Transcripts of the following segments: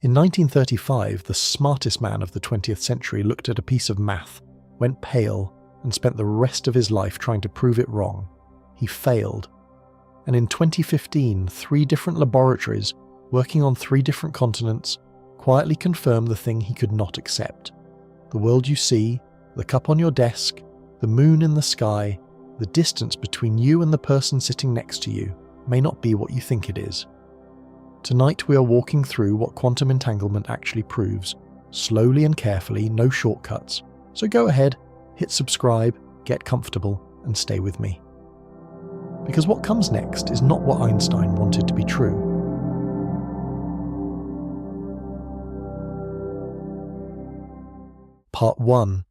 In 1935, the smartest man of the 20th century looked at a piece of math, went pale, and spent the rest of his life trying to prove it wrong. He failed. And in 2015, 3 different laboratories, working on 3 different continents, quietly confirmed the thing he could not accept. The world you see, the cup on your desk, the moon in the sky, the distance between you and the person sitting next to you may not be what you think it is. Tonight we are walking through what quantum entanglement actually proves, slowly and carefully, no shortcuts. So go ahead, hit subscribe, get comfortable, and stay with me. Because what comes next is not what Einstein wanted to be true. Part 1.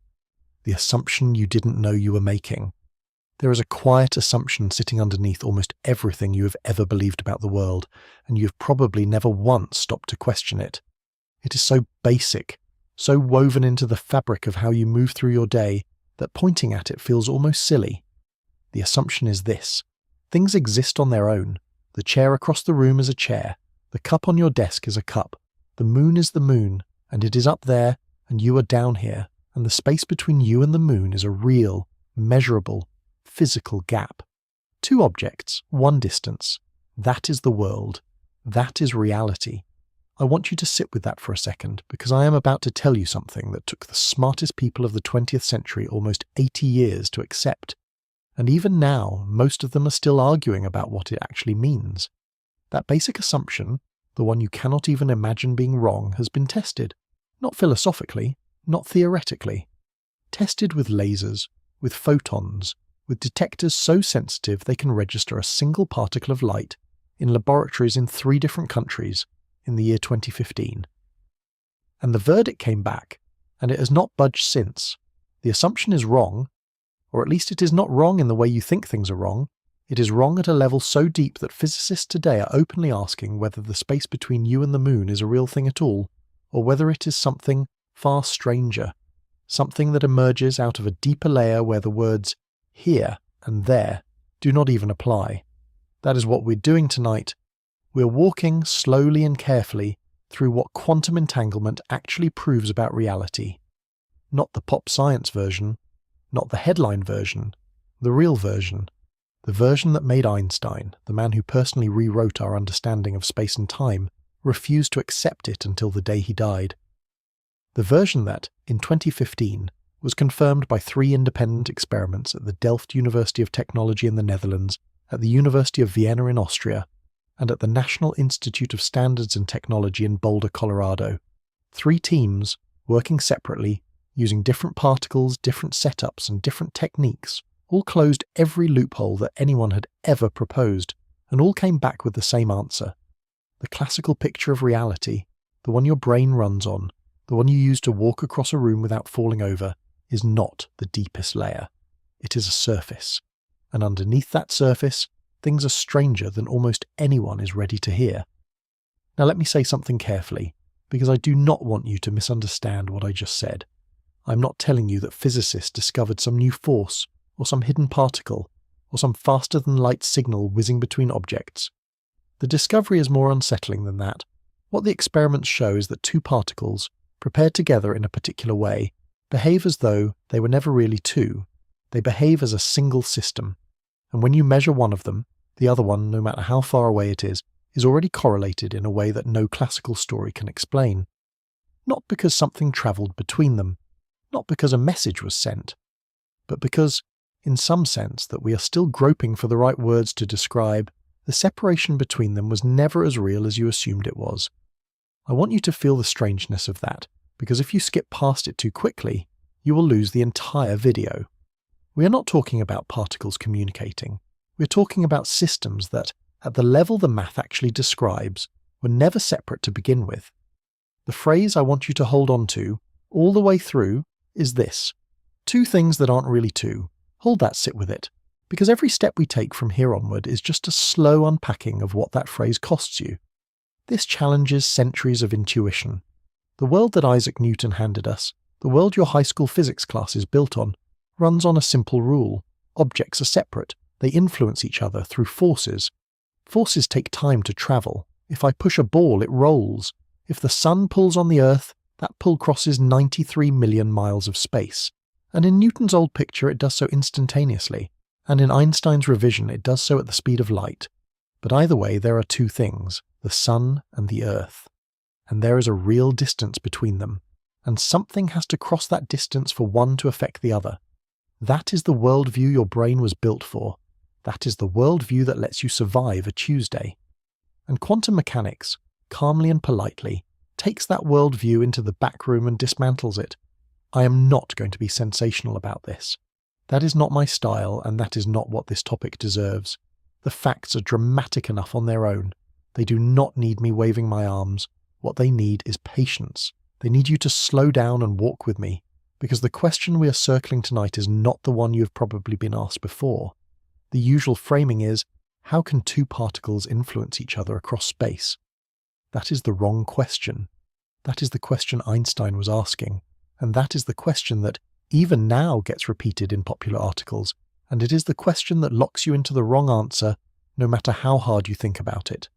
The assumption you didn't know you were making. There is a quiet assumption sitting underneath almost everything you have ever believed about the world, and you have probably never once stopped to question it. It is so basic, so woven into the fabric of how you move through your day, that pointing at it feels almost silly. The assumption is this: things exist on their own. The chair across the room is a chair, the cup on your desk is a cup, the moon is the moon, and it is up there, and you are down here, and the space between you and the moon is a real, measurable, physical gap. 2 objects, 1 distance. That is the world. That is reality. I want you to sit with that for a second, because I am about to tell you something that took the smartest people of the 20th century almost 80 years to accept. And even now, most of them are still arguing about what it actually means. That basic assumption, the one you cannot even imagine being wrong, has been tested. Not philosophically, not theoretically. Tested with lasers, with photons, with detectors so sensitive they can register a single particle of light in laboratories in 3 different countries in the year 2015. And the verdict came back, and it has not budged since. The assumption is wrong, or at least it is not wrong in the way you think things are wrong. It is wrong at a level so deep that physicists today are openly asking whether the space between you and the moon is a real thing at all, or whether it is something far stranger, something that emerges out of a deeper layer where the words here and there do not even apply. That is what we're doing tonight. We're walking slowly and carefully through what quantum entanglement actually proves about reality. Not the pop science version, not the headline version, the real version. The version that made Einstein, the man who personally rewrote our understanding of space and time, refused to accept it until the day he died. The version that, in 2015, was confirmed by 3 independent experiments at the Delft University of Technology in the Netherlands, at the University of Vienna in Austria, and at the National Institute of Standards and Technology in Boulder, Colorado. 3 teams, working separately, using different particles, different setups, and different techniques, all closed every loophole that anyone had ever proposed, and all came back with the same answer. The classical picture of reality, the one your brain runs on, the one you use to walk across a room without falling over, is not the deepest layer. It is a surface. And underneath that surface, things are stranger than almost anyone is ready to hear. Now let me say something carefully, because I do not want you to misunderstand what I just said. I'm not telling you that physicists discovered some new force, or some hidden particle, or some faster-than-light signal whizzing between objects. The discovery is more unsettling than that. What the experiments show is that 2 particles, prepared together in a particular way, behave as though they were never really 2. They behave as a single system. And when you measure one of them, the other one, no matter how far away it is already correlated in a way that no classical story can explain. Not because something travelled between them, not because a message was sent, but because, in some sense that we are still groping for the right words to describe, the separation between them was never as real as you assumed it was. I want you to feel the strangeness of that, because if you skip past it too quickly, you will lose the entire video. We are not talking about particles communicating. We are talking about systems that, at the level the math actually describes, were never separate to begin with. The phrase I want you to hold on to, all the way through, is this: 2 things that aren't really 2. Hold that, sit with it, because every step we take from here onward is just a slow unpacking of what that phrase costs you. This challenges centuries of intuition. The world that Isaac Newton handed us, the world your high school physics class is built on, runs on a simple rule. Objects are separate. They influence each other through forces. Forces take time to travel. If I push a ball, it rolls. If the sun pulls on the Earth, that pull crosses 93 million miles of space. And in Newton's old picture it does so instantaneously, and in Einstein's revision it does so at the speed of light. But either way, there are two things, the sun and the Earth. And there is a real distance between them, and something has to cross that distance for one to affect the other. That is the worldview your brain was built for. That is the worldview that lets you survive a Tuesday. And quantum mechanics, calmly and politely, takes that worldview into the back room and dismantles it. I am not going to be sensational about this. That is not my style, and that is not what this topic deserves. The facts are dramatic enough on their own. They do not need me waving my arms. What they need is patience. They need you to slow down and walk with me, because the question we are circling tonight is not the one you have probably been asked before. The usual framing is, how can two particles influence each other across space? That is the wrong question. That is the question Einstein was asking, and that is the question that even now gets repeated in popular articles, and it is the question that locks you into the wrong answer no matter how hard you think about it.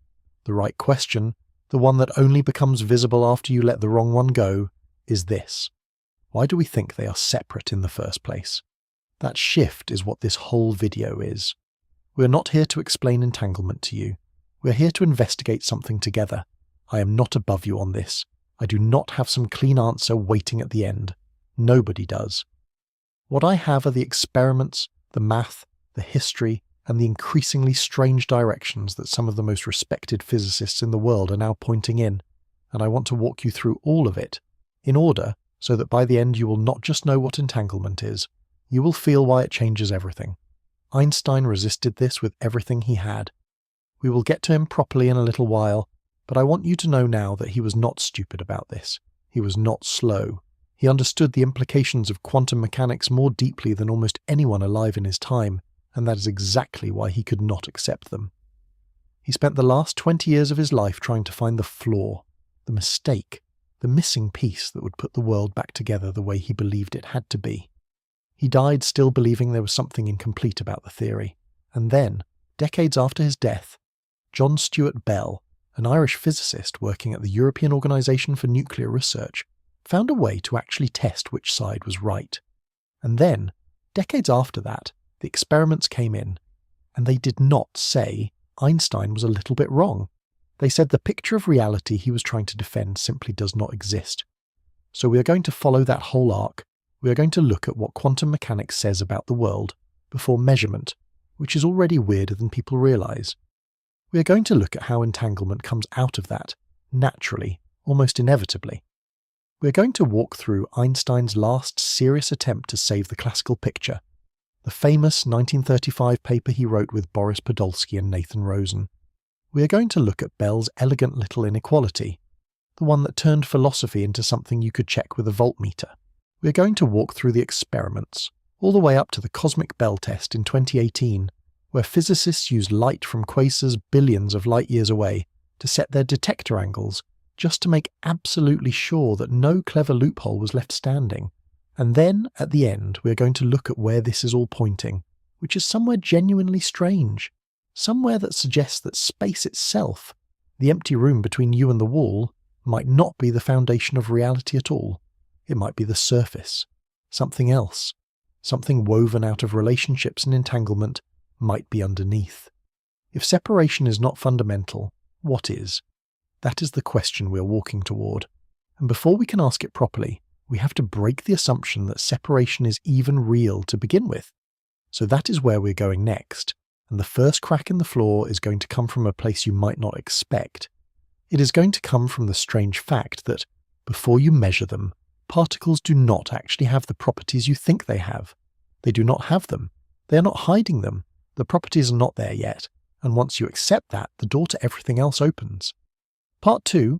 The right question, the one that only becomes visible after you let the wrong one go, is this. Why do we think they are separate in the first place? That shift is what this whole video is. We are not here to explain entanglement to you. We are here to investigate something together. I am not above you on this. I do not have some clean answer waiting at the end. Nobody does. What I have are the experiments, the math, the history, and the increasingly strange directions that some of the most respected physicists in the world are now pointing in, and I want to walk you through all of it, in order so that by the end you will not just know what entanglement is, you will feel why it changes everything. Einstein resisted this with everything he had. We will get to him properly in a little while, but I want you to know now that he was not stupid about this. He was not slow. He understood the implications of quantum mechanics more deeply than almost anyone alive in his time, and that is exactly why he could not accept them. He spent the last 20 years of his life trying to find the flaw, the mistake, the missing piece that would put the world back together the way he believed it had to be. He died still believing there was something incomplete about the theory. And then, decades after his death, John Stuart Bell, an Irish physicist working at the European Organisation for Nuclear Research, found a way to actually test which side was right. And then, decades after that, the experiments came in, and they did not say Einstein was a little bit wrong. They said the picture of reality he was trying to defend simply does not exist. So we are going to follow that whole arc. We are going to look at what quantum mechanics says about the world before measurement, which is already weirder than people realise. We are going to look at how entanglement comes out of that, naturally, almost inevitably. We are going to walk through Einstein's last serious attempt to save the classical picture, the famous 1935 paper he wrote with Boris Podolsky and Nathan Rosen. We are going to look at Bell's elegant little inequality, the one that turned philosophy into something you could check with a voltmeter. We are going to walk through the experiments, all the way up to the cosmic Bell test in 2018, where physicists used light from quasars billions of light years away to set their detector angles just to make absolutely sure that no clever loophole was left standing. And then, at the end, we are going to look at where this is all pointing, which is somewhere genuinely strange, somewhere that suggests that space itself, the empty room between you and the wall, might not be the foundation of reality at all. It might be the surface, something else, something woven out of relationships and entanglement might be underneath. If separation is not fundamental, what is? That is the question we are walking toward. And before we can ask it properly, we have to break the assumption that separation is even real to begin with. So that is where we're going next, and the first crack in the floor is going to come from a place you might not expect. It is going to come from the strange fact that, before you measure them, particles do not actually have the properties you think they have. They do not have them. They are not hiding them. The properties are not there yet, and once you accept that, the door to everything else opens. Part 2,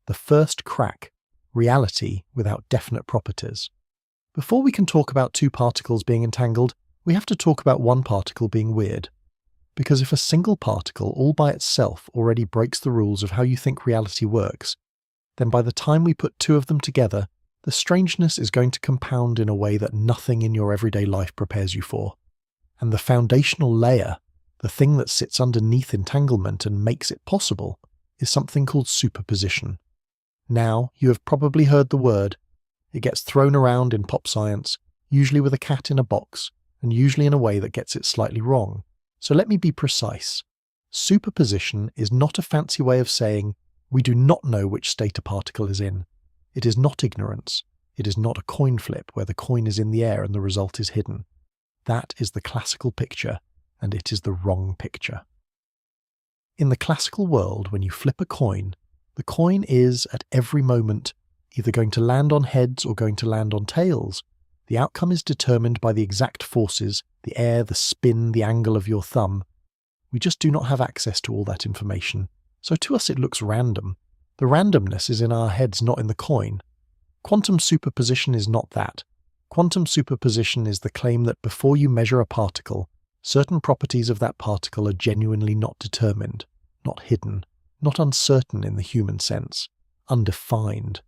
the first crack, reality without definite properties. Before we can talk about two particles being entangled, we have to talk about one particle being weird. Because if a single particle all by itself already breaks the rules of how you think reality works, then by the time we put two of them together, the strangeness is going to compound in a way that nothing in your everyday life prepares you for. And the foundational layer, the thing that sits underneath entanglement and makes it possible, is something called superposition. Now, you have probably heard the word. It gets thrown around in pop science, usually with a cat in a box, and usually in a way that gets it slightly wrong. So let me be precise. Superposition is not a fancy way of saying we do not know which state a particle is in. It is not ignorance. It is not a coin flip where the coin is in the air and the result is hidden. That is the classical picture, and it is the wrong picture. In the classical world, when you flip a coin, the coin is, at every moment, either going to land on heads or going to land on tails. The outcome is determined by the exact forces, the air, the spin, the angle of your thumb. We just do not have access to all that information, so to us it looks random. The randomness is in our heads, not in the coin. Quantum superposition is not that. Quantum superposition is the claim that before you measure a particle, certain properties of that particle are genuinely not determined, not hidden, not uncertain in the human sense, undefined.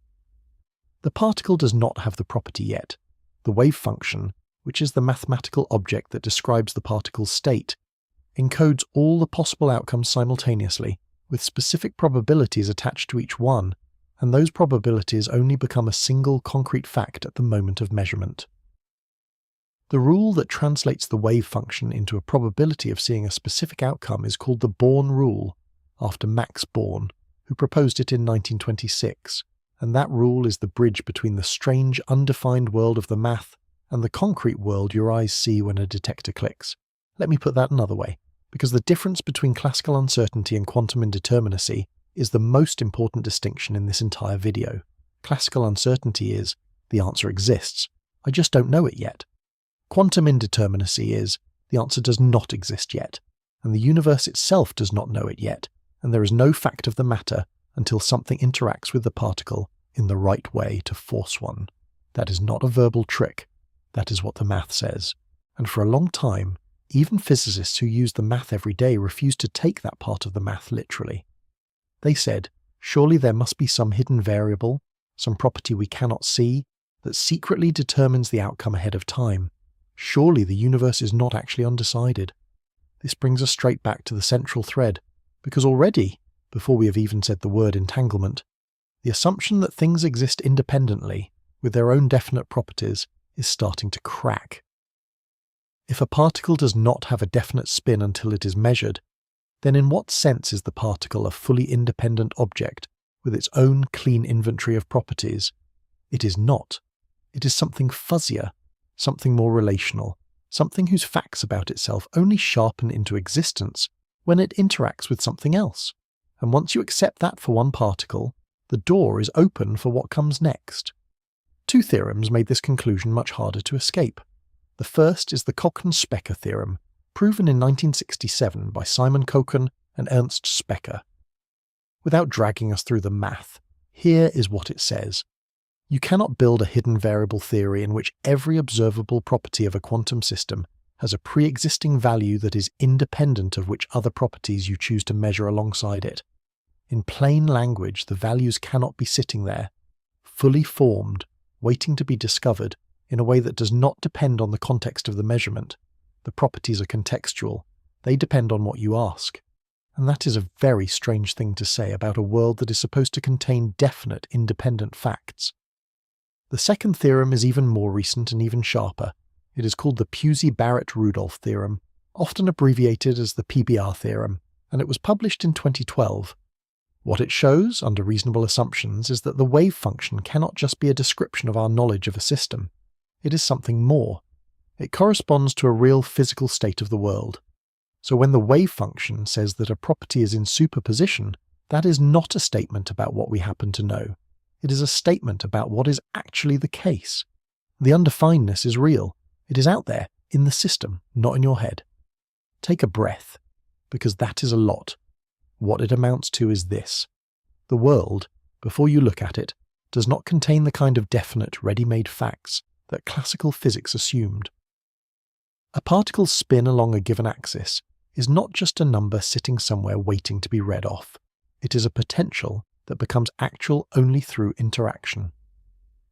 The particle does not have the property yet. The wave function, which is the mathematical object that describes the particle's state, encodes all the possible outcomes simultaneously, with specific probabilities attached to each one, and those probabilities only become a single concrete fact at the moment of measurement. The rule that translates the wave function into a probability of seeing a specific outcome is called the Born rule, after Max Born, who proposed it in 1926, and that rule is the bridge between the strange, undefined world of the math and the concrete world your eyes see when a detector clicks. Let me put that another way, because the difference between classical uncertainty and quantum indeterminacy is the most important distinction in this entire video. Classical uncertainty is, the answer exists, I just don't know it yet. Quantum indeterminacy is, the answer does not exist yet, and the universe itself does not know it yet, and there is no fact of the matter until something interacts with the particle in the right way to force one. That is not a verbal trick. That is what the math says. And for a long time, even physicists who use the math every day refused to take that part of the math literally. They said, surely there must be some hidden variable, some property we cannot see, that secretly determines the outcome ahead of time. Surely the universe is not actually undecided. This brings us straight back to the central thread, because already, before we have even said the word entanglement, the assumption that things exist independently, with their own definite properties, is starting to crack. If a particle does not have a definite spin until it is measured, then in what sense is the particle a fully independent object with its own clean inventory of properties? It is not. It is something fuzzier, something more relational, something whose facts about itself only sharpen into existence when it interacts with something else. And once you accept that for one particle, the door is open for what comes next. Two theorems made this conclusion much harder to escape. The first is the Kochen-Specker theorem, proven in 1967 by Simon Kochen and Ernst Specker. Without dragging us through the math, here is what it says. You cannot build a hidden variable theory in which every observable property of a quantum system has a pre-existing value that is independent of which other properties you choose to measure alongside it. In plain language, the values cannot be sitting there, fully formed, waiting to be discovered, in a way that does not depend on the context of the measurement. The properties are contextual. They depend on what you ask. And that is a very strange thing to say about a world that is supposed to contain definite, independent facts. The second theorem is even more recent and even sharper. It is called the Pusey-Barrett-Rudolph theorem, often abbreviated as the PBR theorem, and it was published in 2012. What it shows, under reasonable assumptions, is that the wave function cannot just be a description of our knowledge of a system. It is something more. It corresponds to a real physical state of the world. So when the wave function says that a property is in superposition, that is not a statement about what we happen to know. It is a statement about what is actually the case. The undefinedness is real. It is out there, in the system, not in your head. Take a breath, because that is a lot. What it amounts to is this. The world, before you look at it, does not contain the kind of definite, ready-made facts that classical physics assumed. A particle's spin along a given axis is not just a number sitting somewhere waiting to be read off. It is a potential that becomes actual only through interaction.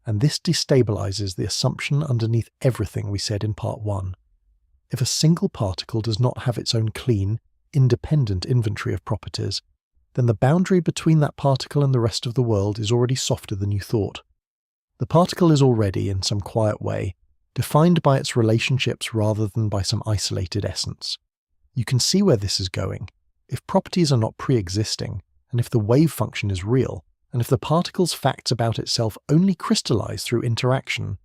And this destabilizes the assumption underneath everything we said in part 1. If a single particle does not have its own clean, independent inventory of properties, then the boundary between that particle and the rest of the world is already softer than you thought. The particle is already, in some quiet way, defined by its relationships rather than by some isolated essence. You can see where this is going. If properties are not pre-existing, and if the wave function is real, and if the particle's facts about itself only crystallize through interaction,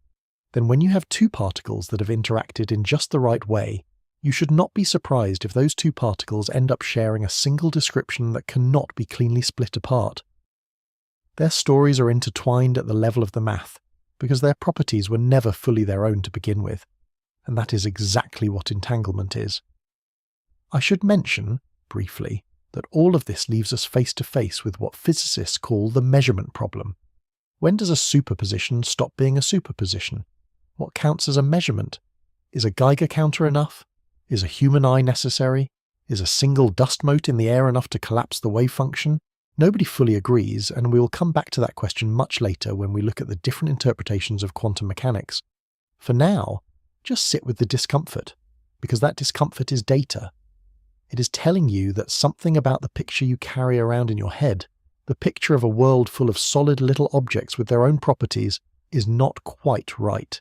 then when you have two particles that have interacted in just the right way, you should not be surprised if those two particles end up sharing a single description that cannot be cleanly split apart. Their stories are intertwined at the level of the math, because their properties were never fully their own to begin with, and that is exactly what entanglement is. I should mention, briefly, that all of this leaves us face to face with what physicists call the measurement problem. When does a superposition stop being a superposition? What counts as a measurement? Is a Geiger counter enough? Is a human eye necessary? Is a single dust mote in the air enough to collapse the wave function? Nobody fully agrees, and we will come back to that question much later when we look at the different interpretations of quantum mechanics. For now, just sit with the discomfort, because that discomfort is data. It is telling you that something about the picture you carry around in your head, the picture of a world full of solid little objects with their own properties, is not quite right.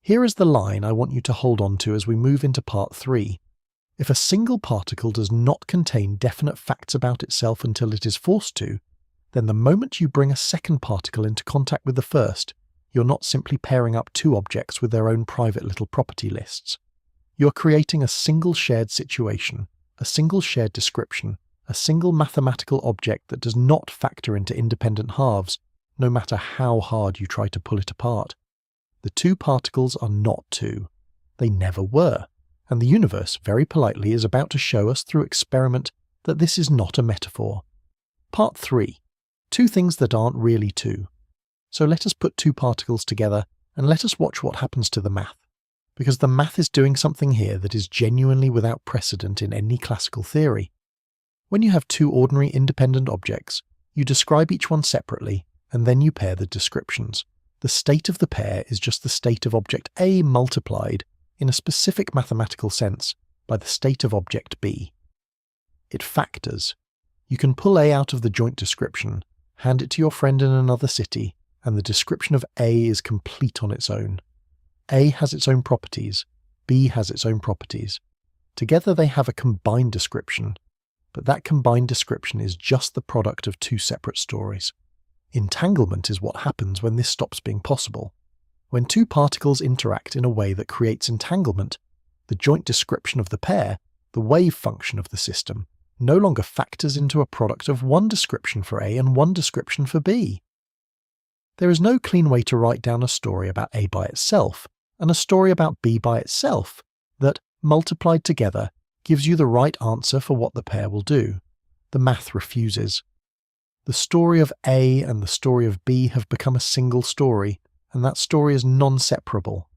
Here is the line I want you to hold on to as we move into part 3. If a single particle does not contain definite facts about itself until it is forced to, then the moment you bring a second particle into contact with the first, you're not simply pairing up two objects with their own private little property lists. You're creating a single shared situation, a single shared description, a single mathematical object that does not factor into independent halves, no matter how hard you try to pull it apart. The two particles are not two. They never were. And the universe, very politely, is about to show us through experiment that this is not a metaphor. Part 3. Two things that aren't really two. So let us put two particles together and let us watch what happens to the math. Because the math is doing something here that is genuinely without precedent in any classical theory. When you have two ordinary independent objects, you describe each one separately, and then you pair the descriptions. The state of the pair is just the state of object A multiplied, in a specific mathematical sense, by the state of object B. It factors. You can pull A out of the joint description, hand it to your friend in another city, and the description of A is complete on its own. A has its own properties, B has its own properties. Together they have a combined description, but that combined description is just the product of two separate stories. Entanglement is what happens when this stops being possible. When two particles interact in a way that creates entanglement, the joint description of the pair, the wave function of the system, no longer factors into a product of one description for A and one description for B. There is no clean way to write down a story about A by itself and a story about B by itself that, multiplied together, gives you the right answer for what the pair will do. The math refuses. The story of A and the story of B have become a single story, and that story is non-separable.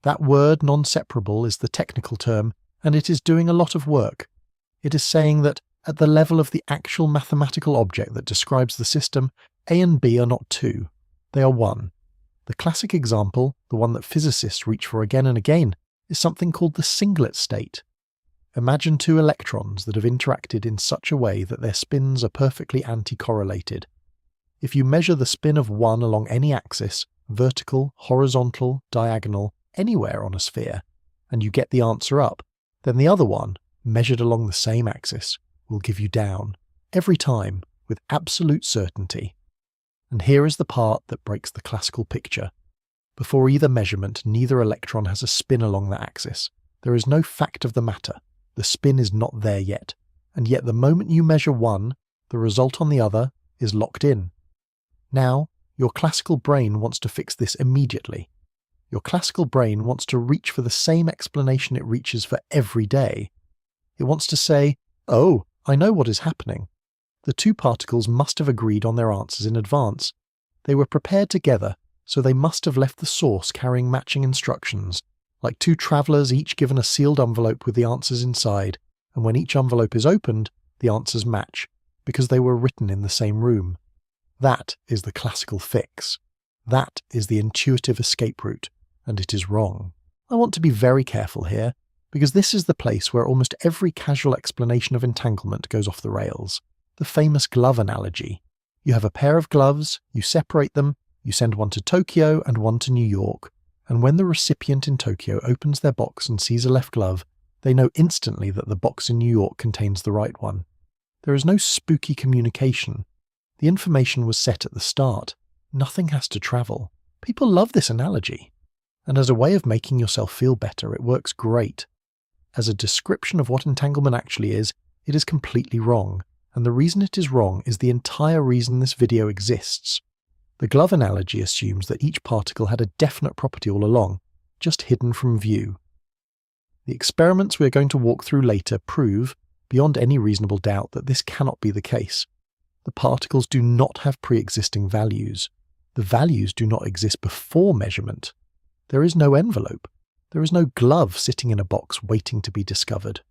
That word non-separable is the technical term, and it is doing a lot of work. It is saying that, at the level of the actual mathematical object that describes the system, A and B are not two. They are one. The classic example, the one that physicists reach for again and again, is something called the singlet state. Imagine two electrons that have interacted in such a way that their spins are perfectly anti-correlated. If you measure the spin of one along any axis, vertical, horizontal, diagonal, anywhere on a sphere, and you get the answer up, then the other one, measured along the same axis, will give you down, every time, with absolute certainty. And here is the part that breaks the classical picture. Before either measurement, neither electron has a spin along the axis. There is no fact of the matter. The spin is not there yet, and yet the moment you measure one, the result on the other is locked in. Now, your classical brain wants to fix this immediately. Your classical brain wants to reach for the same explanation it reaches for every day. It wants to say, oh, I know what is happening. The two particles must have agreed on their answers in advance. They were prepared together, so they must have left the source carrying matching instructions, like two travellers each given a sealed envelope with the answers inside, and when each envelope is opened, the answers match, because they were written in the same room. That is the classical fix. That is the intuitive escape route, and it is wrong. I want to be very careful here, because this is the place where almost every casual explanation of entanglement goes off the rails. The famous glove analogy. You have a pair of gloves, you separate them, you send one to Tokyo and one to New York, and when the recipient in Tokyo opens their box and sees a left glove, they know instantly that the box in New York contains the right one. There is no spooky communication. The information was set at the start. Nothing has to travel. People love this analogy. And as a way of making yourself feel better, it works great. As a description of what entanglement actually is, it is completely wrong. And the reason it is wrong is the entire reason this video exists. The glove analogy assumes that each particle had a definite property all along, just hidden from view. The experiments we are going to walk through later prove, beyond any reasonable doubt, that this cannot be the case. The particles do not have pre-existing values. The values do not exist before measurement. There is no envelope. There is no glove sitting in a box waiting to be discovered.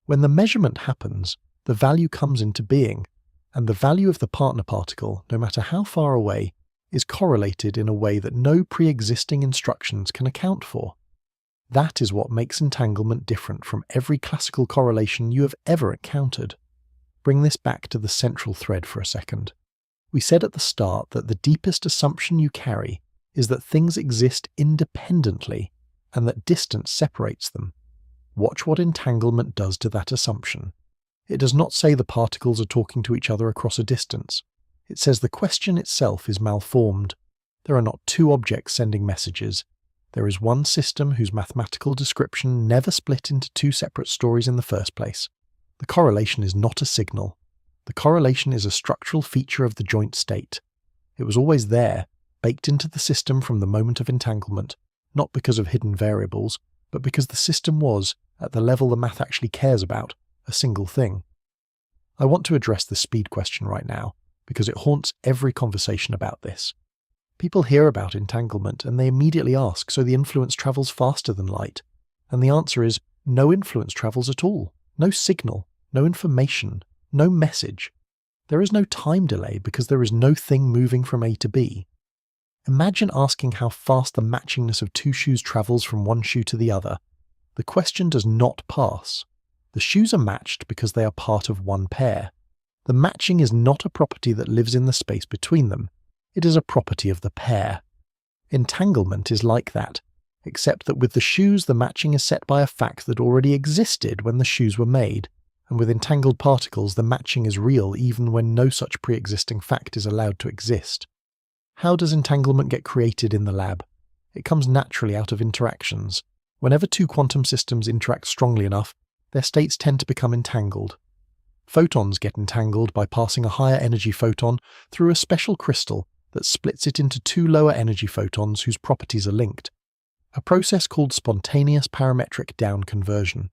When the measurement happens, the value comes into being, and the value of the partner particle, no matter how far away, is correlated in a way that no pre-existing instructions can account for. That is what makes entanglement different from every classical correlation you have ever encountered. Bring this back to the central thread for a second. We said at the start that the deepest assumption you carry is that things exist independently and that distance separates them. Watch what entanglement does to that assumption. It does not say the particles are talking to each other across a distance. It says the question itself is malformed. There are not two objects sending messages. There is one system whose mathematical description never split into two separate stories in the first place. The correlation is not a signal. The correlation is a structural feature of the joint state. It was always there, baked into the system from the moment of entanglement, not because of hidden variables, but because the system was, at the level the math actually cares about, a single thing. I want to address the speed question right now, because it haunts every conversation about this. People hear about entanglement and they immediately ask, so the influence travels faster than light? And the answer is, no influence travels at all. No signal, no information, no message. There is no time delay because there is no thing moving from A to B. Imagine asking how fast the matchingness of two shoes travels from one shoe to the other. The question does not pass. The shoes are matched because they are part of one pair. The matching is not a property that lives in the space between them. It is a property of the pair. Entanglement is like that, except that with the shoes the matching is set by a fact that already existed when the shoes were made, and with entangled particles the matching is real even when no such pre-existing fact is allowed to exist. How does entanglement get created in the lab? It comes naturally out of interactions. Whenever two quantum systems interact strongly enough, their states tend to become entangled. Photons get entangled by passing a higher energy photon through a special crystal that splits it into two lower energy photons whose properties are linked. A process called spontaneous parametric down conversion.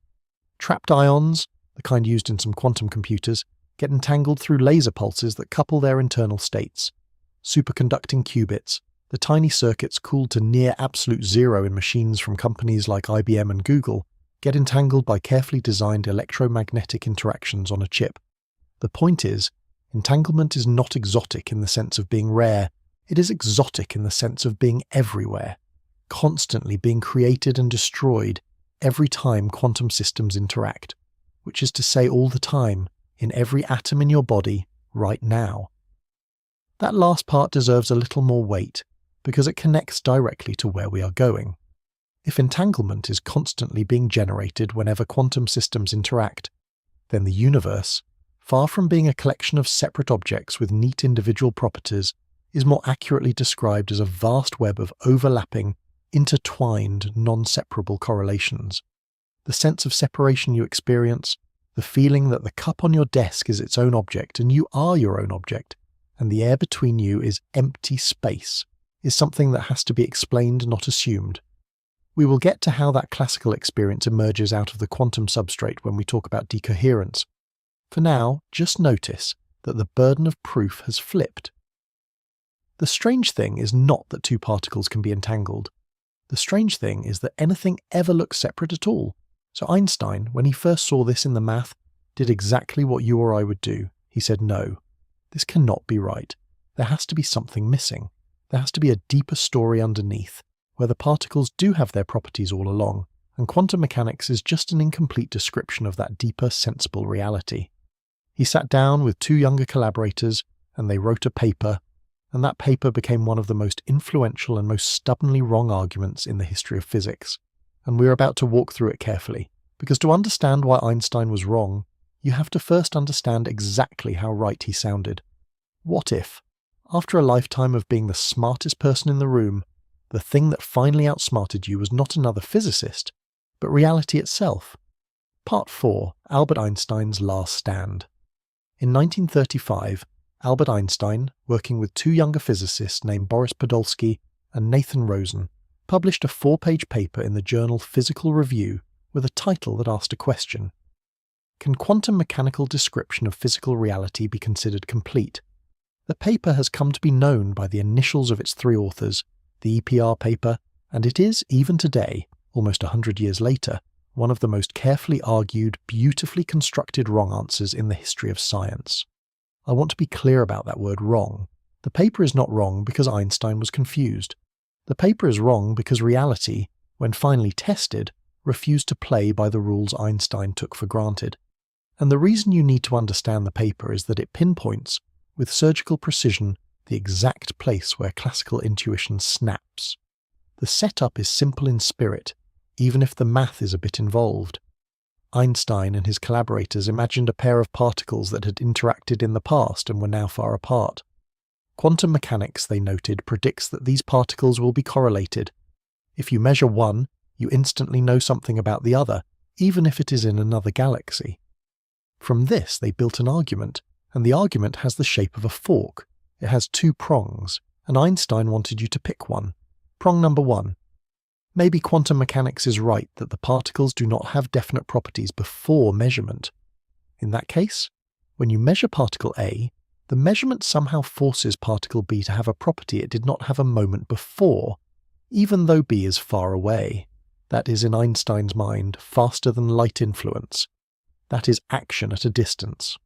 Trapped ions, the kind used in some quantum computers, get entangled through laser pulses that couple their internal states. Superconducting qubits, the tiny circuits cooled to near absolute zero in machines from companies like IBM and Google, get entangled by carefully designed electromagnetic interactions on a chip. The point is, entanglement is not exotic in the sense of being rare, it is exotic in the sense of being everywhere, constantly being created and destroyed every time quantum systems interact, which is to say all the time, in every atom in your body, right now. That last part deserves a little more weight, because it connects directly to where we are going. If entanglement is constantly being generated whenever quantum systems interact, then the universe, far from being a collection of separate objects with neat individual properties, is more accurately described as a vast web of overlapping, intertwined, non-separable correlations. The sense of separation you experience, the feeling that the cup on your desk is its own object and you are your own object, and the air between you is empty space, is something that has to be explained, not assumed. We will get to how that classical experience emerges out of the quantum substrate when we talk about decoherence. For now, just notice that the burden of proof has flipped. The strange thing is not that two particles can be entangled. The strange thing is that anything ever looks separate at all. So Einstein, when he first saw this in the math, did exactly what you or I would do. He said, no, this cannot be right. There has to be something missing. There has to be a deeper story underneath, where the particles do have their properties all along, and quantum mechanics is just an incomplete description of that deeper, sensible reality. He sat down with two younger collaborators and they wrote a paper, and that paper became one of the most influential and most stubbornly wrong arguments in the history of physics. And we're about to walk through it carefully, because to understand why Einstein was wrong, you have to first understand exactly how right he sounded. What if, after a lifetime of being the smartest person in the room, the thing that finally outsmarted you was not another physicist, but reality itself? Part 4. Albert Einstein's Last Stand. In 1935, Albert Einstein, working with two younger physicists named Boris Podolsky and Nathan Rosen, published a 4-page paper in the journal Physical Review with a title that asked a question. Can quantum mechanical description of physical reality be considered complete? The paper has come to be known by the initials of its three authors, the EPR paper, and it is, even today, almost 100 years later, one of the most carefully argued, beautifully constructed wrong answers in the history of science. I want to be clear about that word wrong. The paper is not wrong because Einstein was confused. The paper is wrong because reality, when finally tested, refused to play by the rules Einstein took for granted. And the reason you need to understand the paper is that it pinpoints, with surgical precision, the exact place where classical intuition snaps. The setup is simple in spirit, even if the math is a bit involved. Einstein and his collaborators imagined a pair of particles that had interacted in the past and were now far apart. Quantum mechanics, they noted, predicts that these particles will be correlated. If you measure one, you instantly know something about the other, even if it is in another galaxy. From this, they built an argument, and the argument has the shape of a fork. It has two prongs, and Einstein wanted you to pick one. Prong number 1. Maybe quantum mechanics is right that the particles do not have definite properties before measurement. In that case, when you measure particle A, the measurement somehow forces particle B to have a property it did not have a moment before, even though B is far away. That is, in Einstein's mind, faster than light influence. That is action at a distance.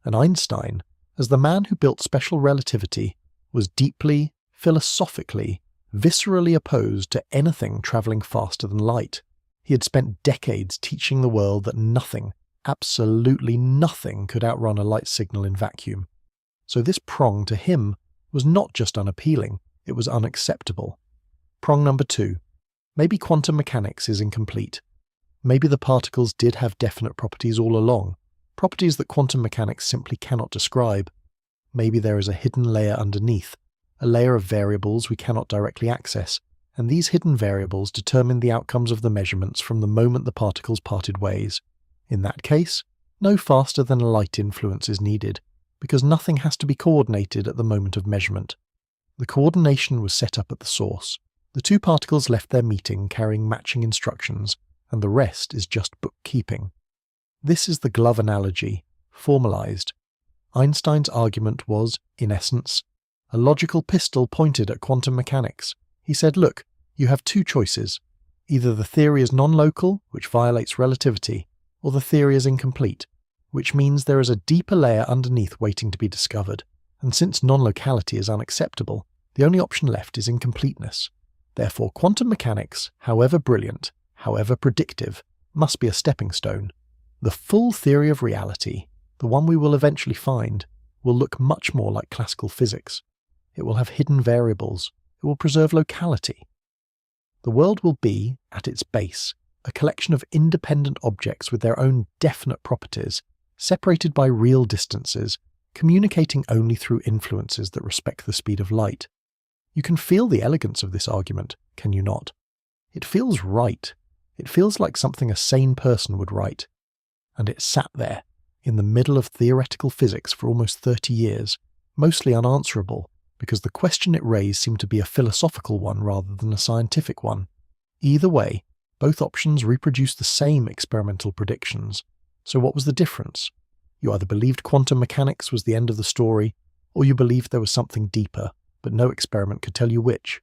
And Einstein, as the man who built special relativity, was deeply, philosophically, viscerally opposed to anything travelling faster than light. He had spent decades teaching the world that nothing, absolutely nothing, could outrun a light signal in vacuum. So this prong to him was not just unappealing, it was unacceptable. Prong number 2. Maybe quantum mechanics is incomplete. Maybe the particles did have definite properties all along, properties that quantum mechanics simply cannot describe. Maybe there is a hidden layer underneath, a layer of variables we cannot directly access, and these hidden variables determine the outcomes of the measurements from the moment the particles parted ways. In that case, no faster than a light influence is needed, because nothing has to be coordinated at the moment of measurement. The coordination was set up at the source. The two particles left their meeting carrying matching instructions, and the rest is just bookkeeping. This is the glove analogy, formalized. Einstein's argument was, in essence, a logical pistol pointed at quantum mechanics. He said, look, you have two choices. Either the theory is non-local, which violates relativity, or the theory is incomplete, which means there is a deeper layer underneath waiting to be discovered. And since non-locality is unacceptable, the only option left is incompleteness. Therefore, quantum mechanics, however brilliant, however predictive, must be a stepping stone. The full theory of reality, the one we will eventually find, will look much more like classical physics. It will have hidden variables. It will preserve locality. The world will be, at its base, a collection of independent objects with their own definite properties, separated by real distances, communicating only through influences that respect the speed of light. You can feel the elegance of this argument, can you not? It feels right. It feels like something a sane person would write. And it sat there, in the middle of theoretical physics for almost 30 years, mostly unanswerable, because the question it raised seemed to be a philosophical one rather than a scientific one. Either way, both options reproduced the same experimental predictions. So what was the difference? You either believed quantum mechanics was the end of the story, or you believed there was something deeper, but no experiment could tell you which.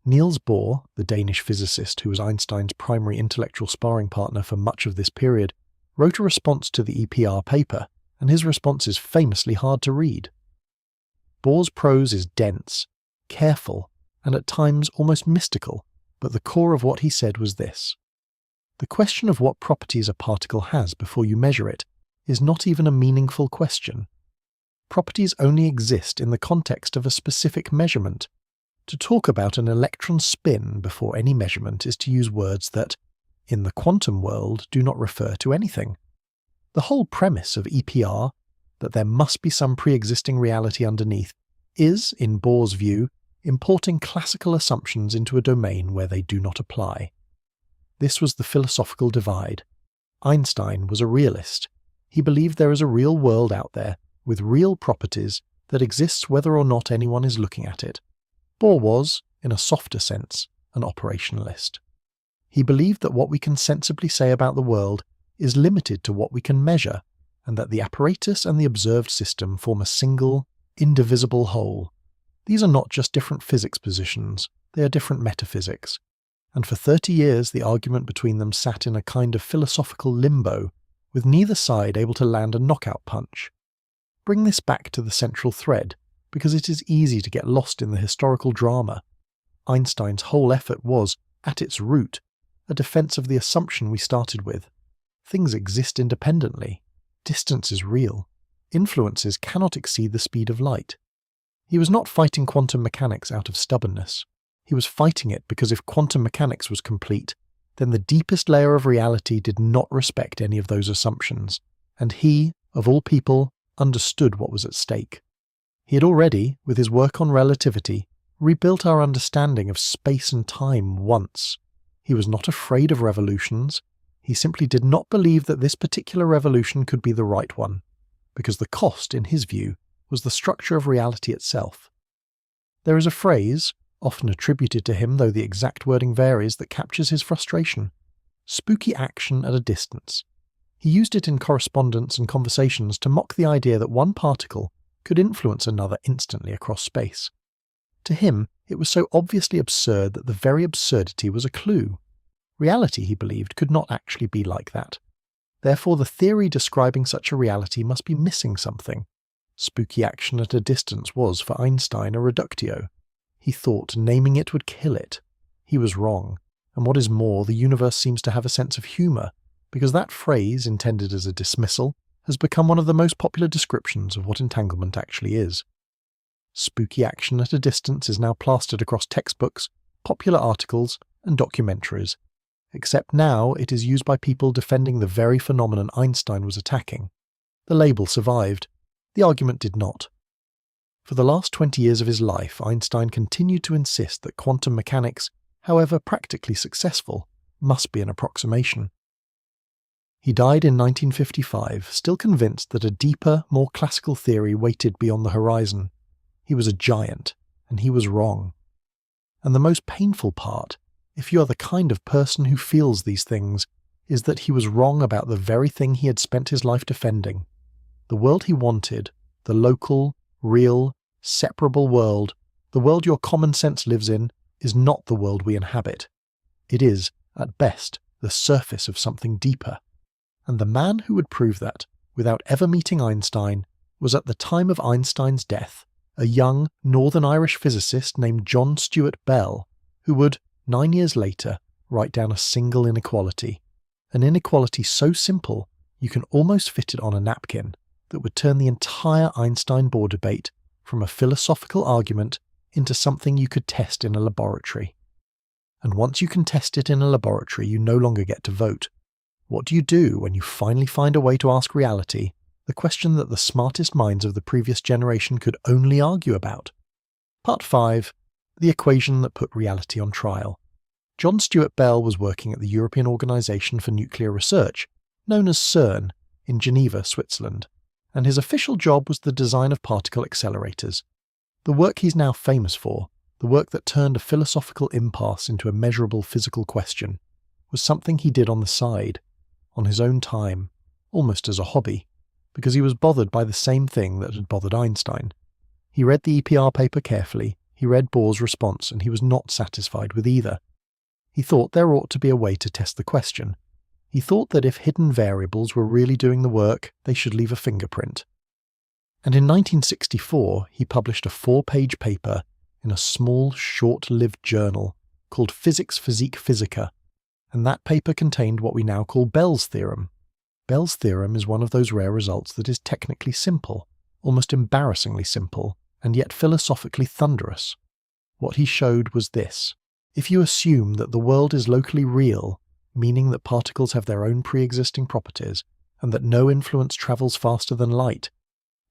Niels Bohr, the Danish physicist who was Einstein's primary intellectual sparring partner for much of this period, wrote a response to the EPR paper, and his response is famously hard to read. Bohr's prose is dense, careful, and at times almost mystical, but the core of what he said was this. The question of what properties a particle has before you measure it is not even a meaningful question. Properties only exist in the context of a specific measurement. To talk about an electron spin before any measurement is to use words that, in the quantum world, do not refer to anything. The whole premise of EPR, that there must be some pre-existing reality underneath, is, in Bohr's view, importing classical assumptions into a domain where they do not apply. This was the philosophical divide. Einstein was a realist. He believed there is a real world out there, with real properties, that exists whether or not anyone is looking at it. Bohr was, in a softer sense, an operationalist. He believed that what we can sensibly say about the world is limited to what we can measure, and that the apparatus and the observed system form a single, indivisible whole. These are not just different physics positions, they are different metaphysics. And for 30 years the argument between them sat in a kind of philosophical limbo, with neither side able to land a knockout punch. Bring this back to the central thread, because it is easy to get lost in the historical drama. Einstein's whole effort was, at its root, a defense of the assumption we started with. Things exist independently. Distance is real. Influences cannot exceed the speed of light. He was not fighting quantum mechanics out of stubbornness. He was fighting it because if quantum mechanics was complete, then the deepest layer of reality did not respect any of those assumptions, and he, of all people, understood what was at stake. He had already, with his work on relativity, rebuilt our understanding of space and time once. He was not afraid of revolutions. He simply did not believe that this particular revolution could be the right one, because the cost, in his view, was the structure of reality itself. There is a phrase, often attributed to him though the exact wording varies, that captures his frustration: spooky action at a distance. He used it in correspondence and conversations to mock the idea that one particle could influence another instantly across space. To him, it was so obviously absurd that the very absurdity was a clue. Reality, he believed, could not actually be like that. Therefore, the theory describing such a reality must be missing something. Spooky action at a distance was, for Einstein, a reductio. He thought naming it would kill it. He was wrong, and what is more, the universe seems to have a sense of humour, because that phrase, intended as a dismissal, has become one of the most popular descriptions of what entanglement actually is. Spooky action at a distance is now plastered across textbooks, popular articles, and documentaries, except now it is used by people defending the very phenomenon Einstein was attacking. The label survived. The argument did not. For the last 20 years of his life, Einstein continued to insist that quantum mechanics, however practically successful, must be an approximation. He died in 1955, still convinced that a deeper, more classical theory waited beyond the horizon. He was a giant, and he was wrong. And the most painful part, if you are the kind of person who feels these things, is that he was wrong about the very thing he had spent his life defending. The world he wanted, the local, real, separable world, the world your common sense lives in, is not the world we inhabit. It is, at best, the surface of something deeper. And the man who would prove that, without ever meeting Einstein, was at the time of Einstein's death, a young Northern Irish physicist named John Stuart Bell, who would, 9 years later, write down a single inequality. An inequality so simple you can almost fit it on a napkin, that would turn the entire Einstein-Bohr debate from a philosophical argument into something you could test in a laboratory. And once you can test it in a laboratory, you no longer get to vote. What do you do when you finally find a way to ask reality the question that the smartest minds of the previous generation could only argue about? Part 5. The equation that put reality on trial. John Stuart Bell was working at the European Organisation for Nuclear Research, known as CERN, in Geneva, Switzerland, and his official job was the design of particle accelerators. The work he's now famous for, the work that turned a philosophical impasse into a measurable physical question, was something he did on the side, on his own time, almost as a hobby, because he was bothered by the same thing that had bothered Einstein. He read the EPR paper carefully, he read Bohr's response, and he was not satisfied with either. He thought there ought to be a way to test the question. He thought that if hidden variables were really doing the work, they should leave a fingerprint. And in 1964, he published a 4-page paper in a small, short-lived journal called Physics Physique Physica, and that paper contained what we now call Bell's theorem. Bell's theorem is one of those rare results that is technically simple, almost embarrassingly simple, and yet philosophically thunderous. What he showed was this. If you assume that the world is locally real, meaning that particles have their own pre-existing properties, and that no influence travels faster than light,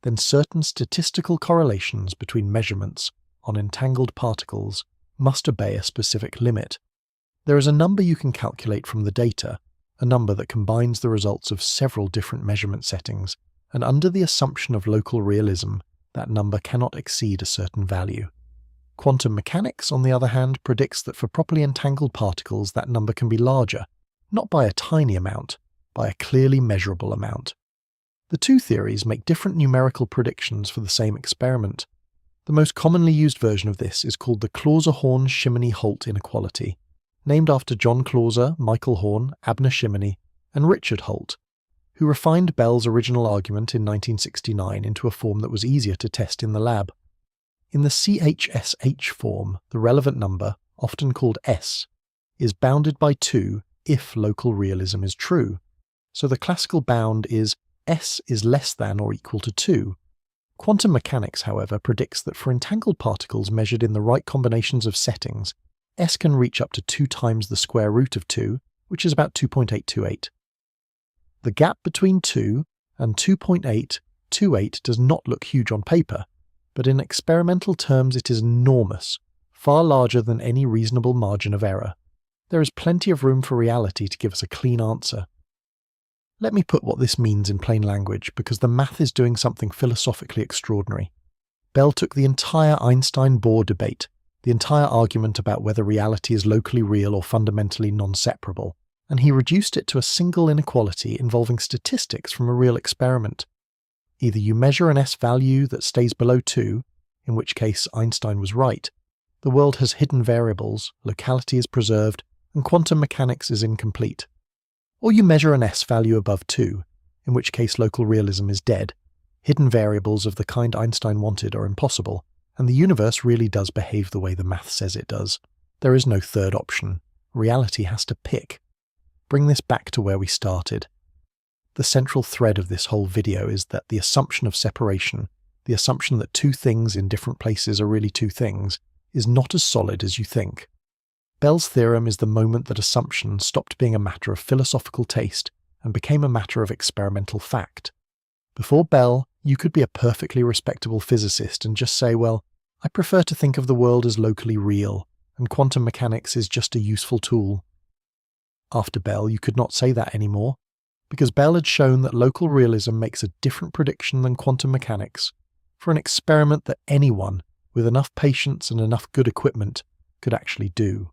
then certain statistical correlations between measurements on entangled particles must obey a specific limit. There is a number you can calculate from the data, a number that combines the results of several different measurement settings, and under the assumption of local realism, that number cannot exceed a certain value. Quantum mechanics, on the other hand, predicts that for properly entangled particles that number can be larger, not by a tiny amount, by a clearly measurable amount. The two theories make different numerical predictions for the same experiment. The most commonly used version of this is called the Clauser-Horn-Shimony-Holt inequality, named after John Clauser, Michael Horn, Abner Shimony, and Richard Holt, who refined Bell's original argument in 1969 into a form that was easier to test in the lab. In the CHSH form, the relevant number, often called S, is bounded by 2 if local realism is true. So the classical bound is S is less than or equal to 2. Quantum mechanics, however, predicts that for entangled particles measured in the right combinations of settings, S can reach up to 2 times the square root of 2, which is about 2.828. The gap between 2 and 2.828 does not look huge on paper, but in experimental terms it is enormous, far larger than any reasonable margin of error. There is plenty of room for reality to give us a clean answer. Let me put what this means in plain language, because the math is doing something philosophically extraordinary. Bell took the entire Einstein-Bohr debate, the entire argument about whether reality is locally real or fundamentally non-separable, and he reduced it to a single inequality involving statistics from a real experiment. Either you measure an S value that stays below 2, in which case Einstein was right, the world has hidden variables, locality is preserved, and quantum mechanics is incomplete. Or you measure an S value above 2, in which case local realism is dead, hidden variables of the kind Einstein wanted are impossible, and the universe really does behave the way the math says it does. There is no third option. Reality has to pick. Bring this back to where we started. The central thread of this whole video is that the assumption of separation, the assumption that two things in different places are really two things, is not as solid as you think. Bell's theorem is the moment that assumption stopped being a matter of philosophical taste and became a matter of experimental fact. Before Bell, you could be a perfectly respectable physicist and just say, well, I prefer to think of the world as locally real, and quantum mechanics is just a useful tool. After Bell, you could not say that anymore, because Bell had shown that local realism makes a different prediction than quantum mechanics, for an experiment that anyone, with enough patience and enough good equipment, could actually do.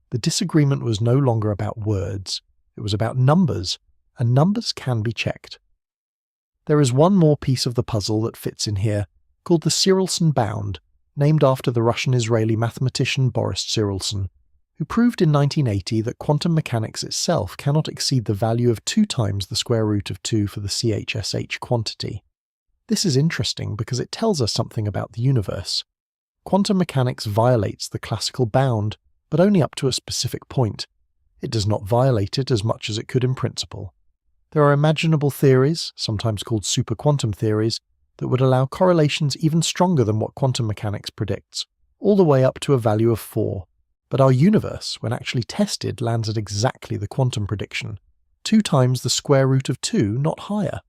The disagreement was no longer about words, it was about numbers, and numbers can be checked. There is one more piece of the puzzle that fits in here, called the Cyrulson bound, named after the Russian-Israeli mathematician Boris Cyrulson, who proved in 1980 that quantum mechanics itself cannot exceed the value of 2 times the square root of 2 for the CHSH quantity. This is interesting because it tells us something about the universe. Quantum mechanics violates the classical bound, but only up to a specific point. It does not violate it as much as it could in principle. There are imaginable theories, sometimes called superquantum theories, that would allow correlations even stronger than what quantum mechanics predicts, all the way up to a value of 4. But our universe, when actually tested, lands at exactly the quantum prediction, 2 times the square root of 2, not higher.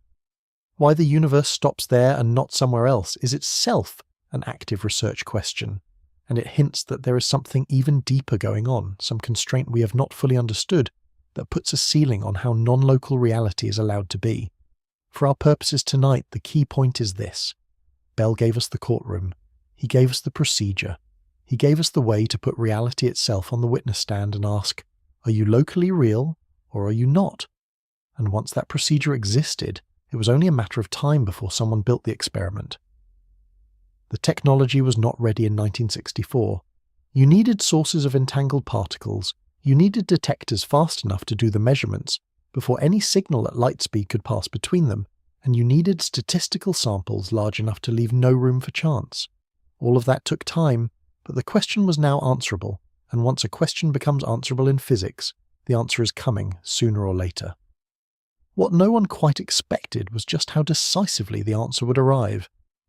Why the universe stops there and not somewhere else is itself an active research question, and it hints that there is something even deeper going on, some constraint we have not fully understood, that puts a ceiling on how non-local reality is allowed to be. For our purposes tonight, the key point is this. Bell gave us the courtroom. He gave us the procedure. He gave us the way to put reality itself on the witness stand and ask, are you locally real or are you not? And once that procedure existed, it was only a matter of time before someone built the experiment. The technology was not ready in 1964. You needed sources of entangled particles, you needed detectors fast enough to do the measurements before any signal at light speed could pass between them, and you needed statistical samples large enough to leave no room for chance. All of that took time, but the question was now answerable, and once a question becomes answerable in physics, the answer is coming sooner or later. What no one quite expected was just how decisively the answer would arrive,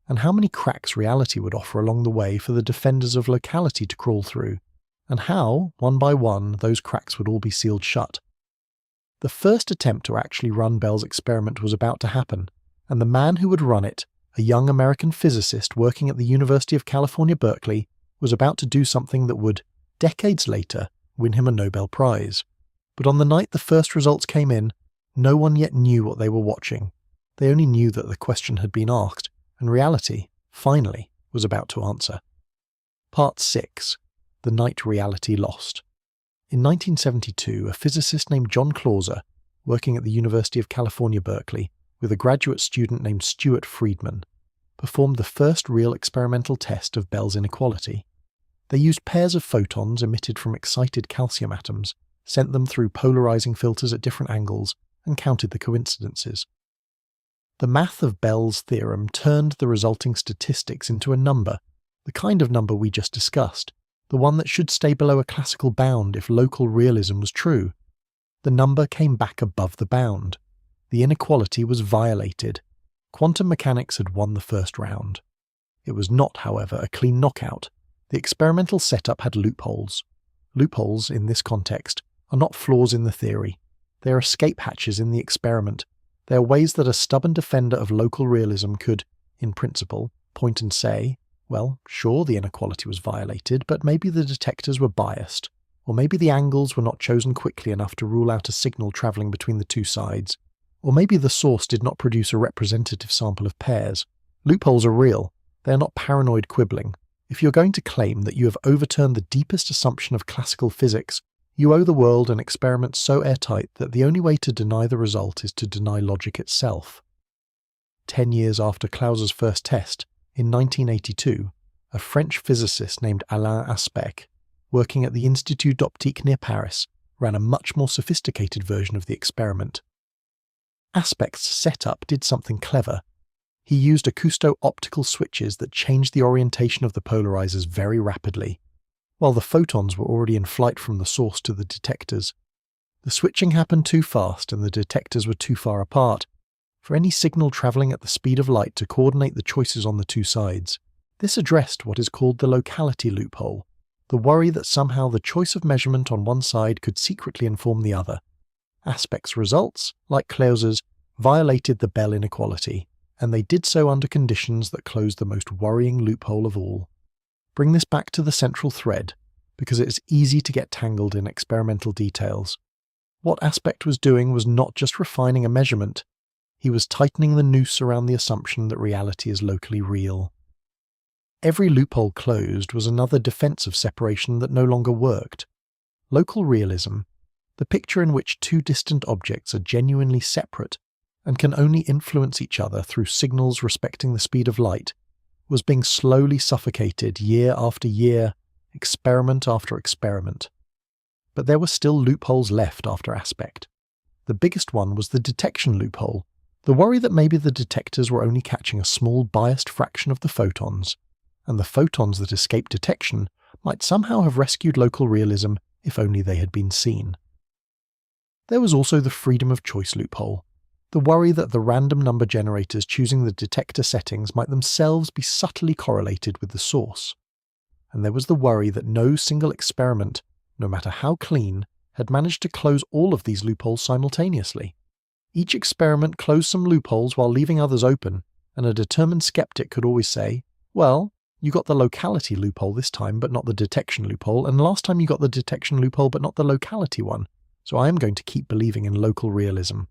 and how many cracks reality would offer along the way for the defenders of locality to crawl through, and how, one by one, those cracks would all be sealed shut. The first attempt to actually run Bell's experiment was about to happen, and the man who would run it, a young American physicist working at the University of California, Berkeley, was about to do something that would, decades later, win him a Nobel Prize. But on the night the first results came in, no one yet knew what they were watching. They only knew that the question had been asked, and reality, finally, was about to answer. Part 6. The Night Reality Lost. In 1972, a physicist named John Clauser, working at the University of California, Berkeley, with a graduate student named Stuart Friedman, performed the first real experimental test of Bell's inequality. They used pairs of photons emitted from excited calcium atoms, sent them through polarizing filters at different angles, and counted the coincidences. The math of Bell's theorem turned the resulting statistics into a number, the kind of number we just discussed, the one that should stay below a classical bound if local realism was true. The number came back above the bound. The inequality was violated. Quantum mechanics had won the first round. It was not, however, a clean knockout. The experimental setup had loopholes. Loopholes, in this context, are not flaws in the theory. They are escape hatches in the experiment. They are ways that a stubborn defender of local realism could, in principle, point and say, well, sure, the inequality was violated, but maybe the detectors were biased, or maybe the angles were not chosen quickly enough to rule out a signal travelling between the two sides, or maybe the source did not produce a representative sample of pairs. Loopholes are real. They are not paranoid quibbling. If you're going to claim that you have overturned the deepest assumption of classical physics, you owe the world an experiment so airtight that the only way to deny the result is to deny logic itself. 10 years after Clauser's first test, in 1982, a French physicist named Alain Aspect, working at the Institut d'Optique near Paris, ran a much more sophisticated version of the experiment. Aspect's setup did something clever. He used acousto-optical switches that changed the orientation of the polarizers very rapidly. While the photons were already in flight from the source to the detectors, the switching happened too fast and the detectors were too far apart for any signal travelling at the speed of light to coordinate the choices on the two sides. This addressed what is called the locality loophole, the worry that somehow the choice of measurement on one side could secretly inform the other. Aspect's results, like Clauser's, violated the Bell inequality, and they did so under conditions that closed the most worrying loophole of all. Bring this back to the central thread, because it is easy to get tangled in experimental details. What Aspect was doing was not just refining a measurement, he was tightening the noose around the assumption that reality is locally real. Every loophole closed was another defense of separation that no longer worked. Local realism, the picture in which two distant objects are genuinely separate and can only influence each other through signals respecting the speed of light, was being slowly suffocated year after year, experiment after experiment. But there were still loopholes left after Aspect. The biggest one was the detection loophole, the worry that maybe the detectors were only catching a small biased fraction of the photons, and the photons that escaped detection might somehow have rescued local realism if only they had been seen. There was also the freedom of choice loophole, the worry that the random number generators choosing the detector settings might themselves be subtly correlated with the source. And there was the worry that no single experiment, no matter how clean, had managed to close all of these loopholes simultaneously. Each experiment closed some loopholes while leaving others open, and a determined skeptic could always say, well, you got the locality loophole this time but not the detection loophole, and last time you got the detection loophole but not the locality one, so I am going to keep believing in local realism.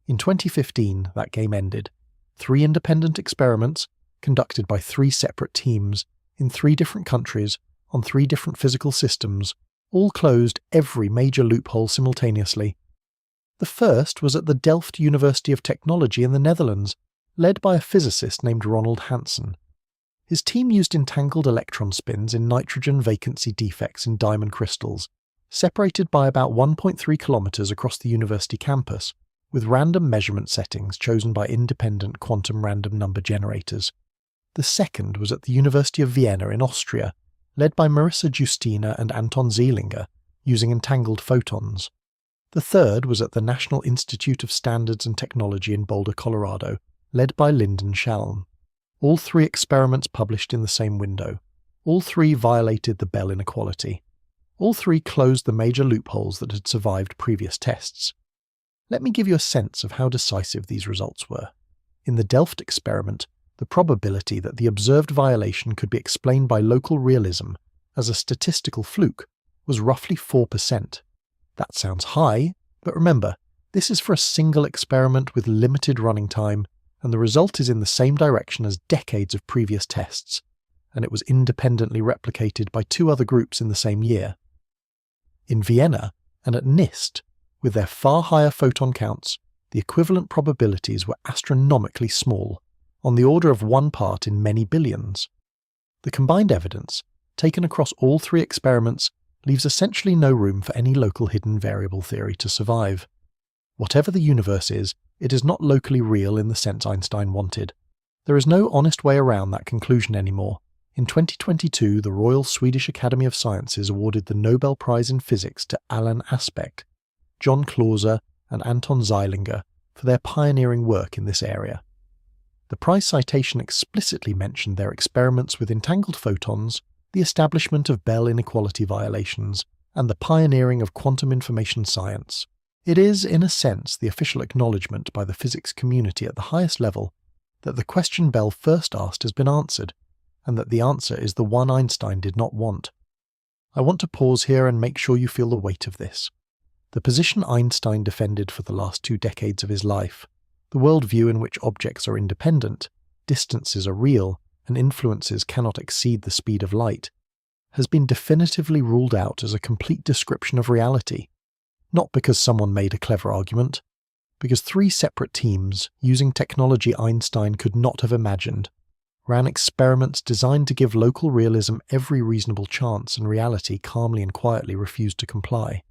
In 2015, that game ended. 3 independent experiments, conducted by 3 separate teams, in 3 different countries, on 3 different physical systems, all closed every major loophole simultaneously. The first was at the Delft University of Technology in the Netherlands, led by a physicist named Ronald Hansen. His team used entangled electron spins in nitrogen vacancy defects in diamond crystals, separated by about 1.3 kilometers across the university campus, with random measurement settings chosen by independent quantum random number generators. The second was at the University of Vienna in Austria, led by Marissa Justina and Anton Zeilinger, using entangled photons. The third was at the National Institute of Standards and Technology in Boulder, Colorado, led by Lyndon Shalom. All 3 experiments published in the same window. All 3 violated the Bell inequality. All 3 closed the major loopholes that had survived previous tests. Let me give you a sense of how decisive these results were. In the Delft experiment, the probability that the observed violation could be explained by local realism as a statistical fluke was roughly 4%. That sounds high, but remember, this is for a single experiment with limited running time, and the result is in the same direction as decades of previous tests, and it was independently replicated by 2 other groups in the same year. In Vienna and at NIST, with their far higher photon counts, the equivalent probabilities were astronomically small, on the order of 1 part in many billions. The combined evidence, taken across all 3 experiments, leaves essentially no room for any local hidden variable theory to survive. Whatever the universe is, it is not locally real in the sense Einstein wanted. There is no honest way around that conclusion anymore. In 2022, the Royal Swedish Academy of Sciences awarded the Nobel Prize in Physics to Alan Aspect, John Clauser, and Anton Zeilinger for their pioneering work in this area. The prize citation explicitly mentioned their experiments with entangled photons, the establishment of Bell inequality violations, and the pioneering of quantum information science. It is, in a sense, the official acknowledgement by the physics community at the highest level that the question Bell first asked has been answered, and that the answer is the one Einstein did not want. I want to pause here and make sure you feel the weight of this. The position Einstein defended for the last 2 decades of his life, the worldview in which objects are independent, distances are real, and influences cannot exceed the speed of light, has been definitively ruled out as a complete description of reality. Not because someone made a clever argument, because 3 separate teams, using technology Einstein could not have imagined, ran experiments designed to give local realism every reasonable chance, and reality calmly and quietly refused to comply.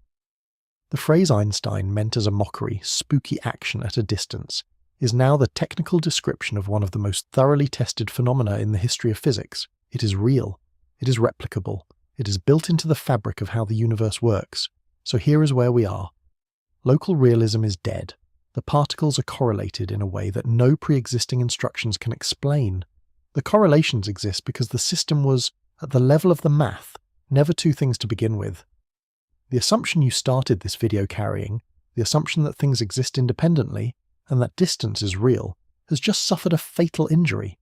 The phrase Einstein meant as a mockery, spooky action at a distance, is now the technical description of one of the most thoroughly tested phenomena in the history of physics. It is real. It is replicable. It is built into the fabric of how the universe works. So here is where we are. Local realism is dead. The particles are correlated in a way that no pre-existing instructions can explain. The correlations exist because the system was, at the level of the math, never 2 things to begin with. The assumption you started this video carrying, the assumption that things exist independently, and that distance is real, has just suffered a fatal injury.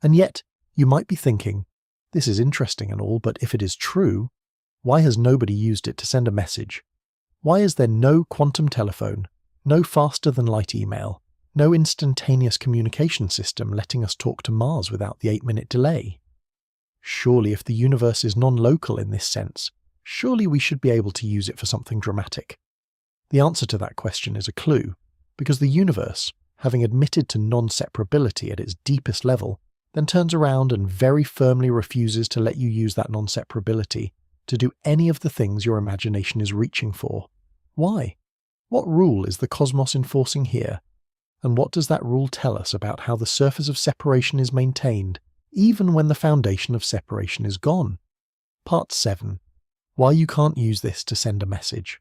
And yet, you might be thinking, this is interesting and all, but if it is true, why has nobody used it to send a message? Why is there no quantum telephone, no faster-than-light email, no instantaneous communication system letting us talk to Mars without the 8-minute delay? Surely if the universe is non-local in this sense, surely we should be able to use it for something dramatic. The answer to that question is a clue, because the universe, having admitted to non-separability at its deepest level, then turns around and very firmly refuses to let you use that non-separability to do any of the things your imagination is reaching for. Why? What rule is the cosmos enforcing here? And what does that rule tell us about how the surface of separation is maintained, even when the foundation of separation is gone? Part 7. Why you can't use this to send a message.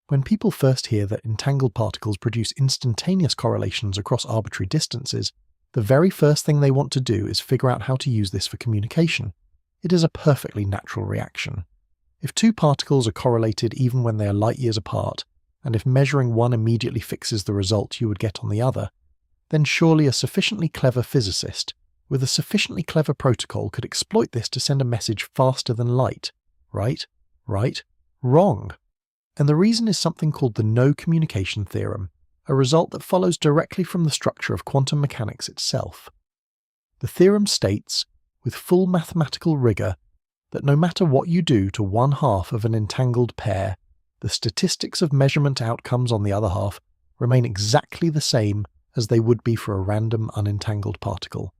When people first hear that entangled particles produce instantaneous correlations across arbitrary distances, the very first thing they want to do is figure out how to use this for communication. It is a perfectly natural reaction. If 2 particles are correlated even when they are light years apart, and if measuring one immediately fixes the result you would get on the other, then surely a sufficiently clever physicist with a sufficiently clever protocol could exploit this to send a message faster than light. Right? Right? Wrong. And the reason is something called the no communication theorem, a result that follows directly from the structure of quantum mechanics itself. The theorem states, with full mathematical rigor, that no matter what you do to one half of an entangled pair, the statistics of measurement outcomes on the other half remain exactly the same as they would be for a random unentangled particle.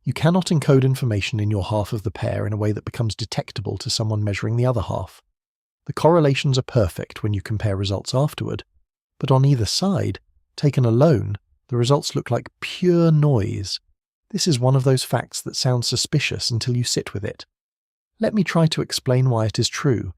You cannot encode information in your half of the pair in a way that becomes detectable to someone measuring the other half. The correlations are perfect when you compare results afterward, but on either side, taken alone, the results look like pure noise. This is one of those facts that sounds suspicious until you sit with it. Let me try to explain why it is true.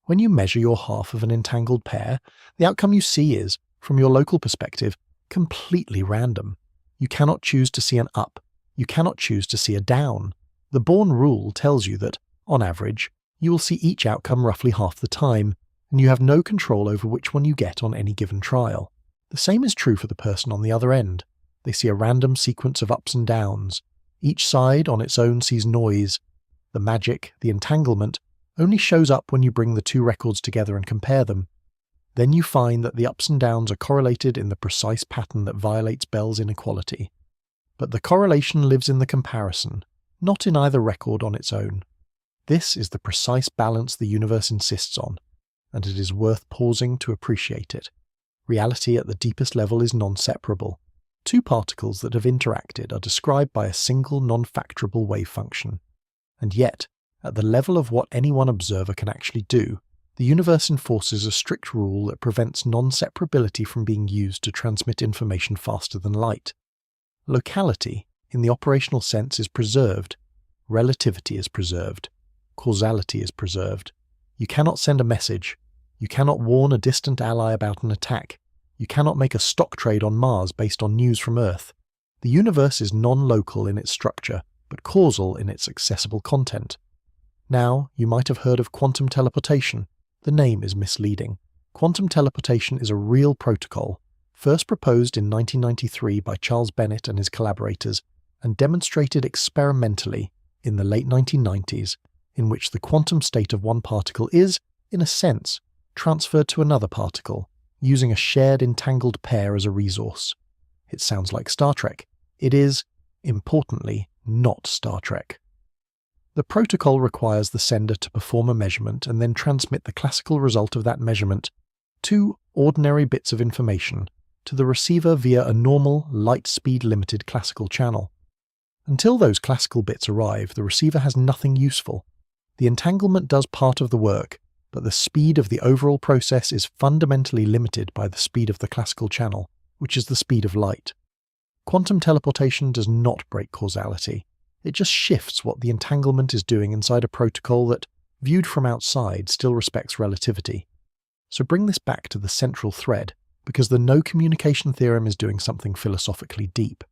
When you measure your half of an entangled pair, the outcome you see is, from your local perspective, completely random. You cannot choose to see an up. You cannot choose to see a down. The born rule tells you that, on average, you will see each outcome roughly half the time, and you have no control over which one you get on any given trial. The same is true for the person on the other end. They see a random sequence of ups and downs. Each side on its own sees noise. The magic, the entanglement, only shows up when you bring the two records together and compare them. Then you find that the ups and downs are correlated in the precise pattern that violates Bell's inequality. But the correlation lives in the comparison, not in either record on its own. This is the precise balance the universe insists on, and it is worth pausing to appreciate it. Reality at the deepest level is non-separable. Two particles that have interacted are described by a single non-factorable wave function. And yet, at the level of what any one observer can actually do, the universe enforces a strict rule that prevents non-separability from being used to transmit information faster than light. Locality, in the operational sense, is preserved. Relativity is preserved. Causality is preserved. You cannot send a message. You cannot warn a distant ally about an attack. You cannot make a stock trade on Mars based on news from Earth. The universe is non-local in its structure, but causal in its accessible content. Now, you might have heard of quantum teleportation. The name is misleading. Quantum teleportation is a real protocol, first proposed in 1993 by Charles Bennett and his collaborators, and demonstrated experimentally in the late 1990s, in which the quantum state of one particle is, in a sense, transferred to another particle, using a shared entangled pair as a resource. It sounds like Star Trek. It is, importantly, not Star Trek. The protocol requires the sender to perform a measurement and then transmit the classical result of that measurement, two ordinary bits of information, to the receiver via a normal, light-speed limited classical channel. Until those classical bits arrive, the receiver has nothing useful. The entanglement does part of the work, but the speed of the overall process is fundamentally limited by the speed of the classical channel, which is the speed of light. Quantum teleportation does not break causality. It just shifts what the entanglement is doing inside a protocol that, viewed from outside, still respects relativity. So bring this back to the central thread, because the no communication theorem is doing something philosophically deep.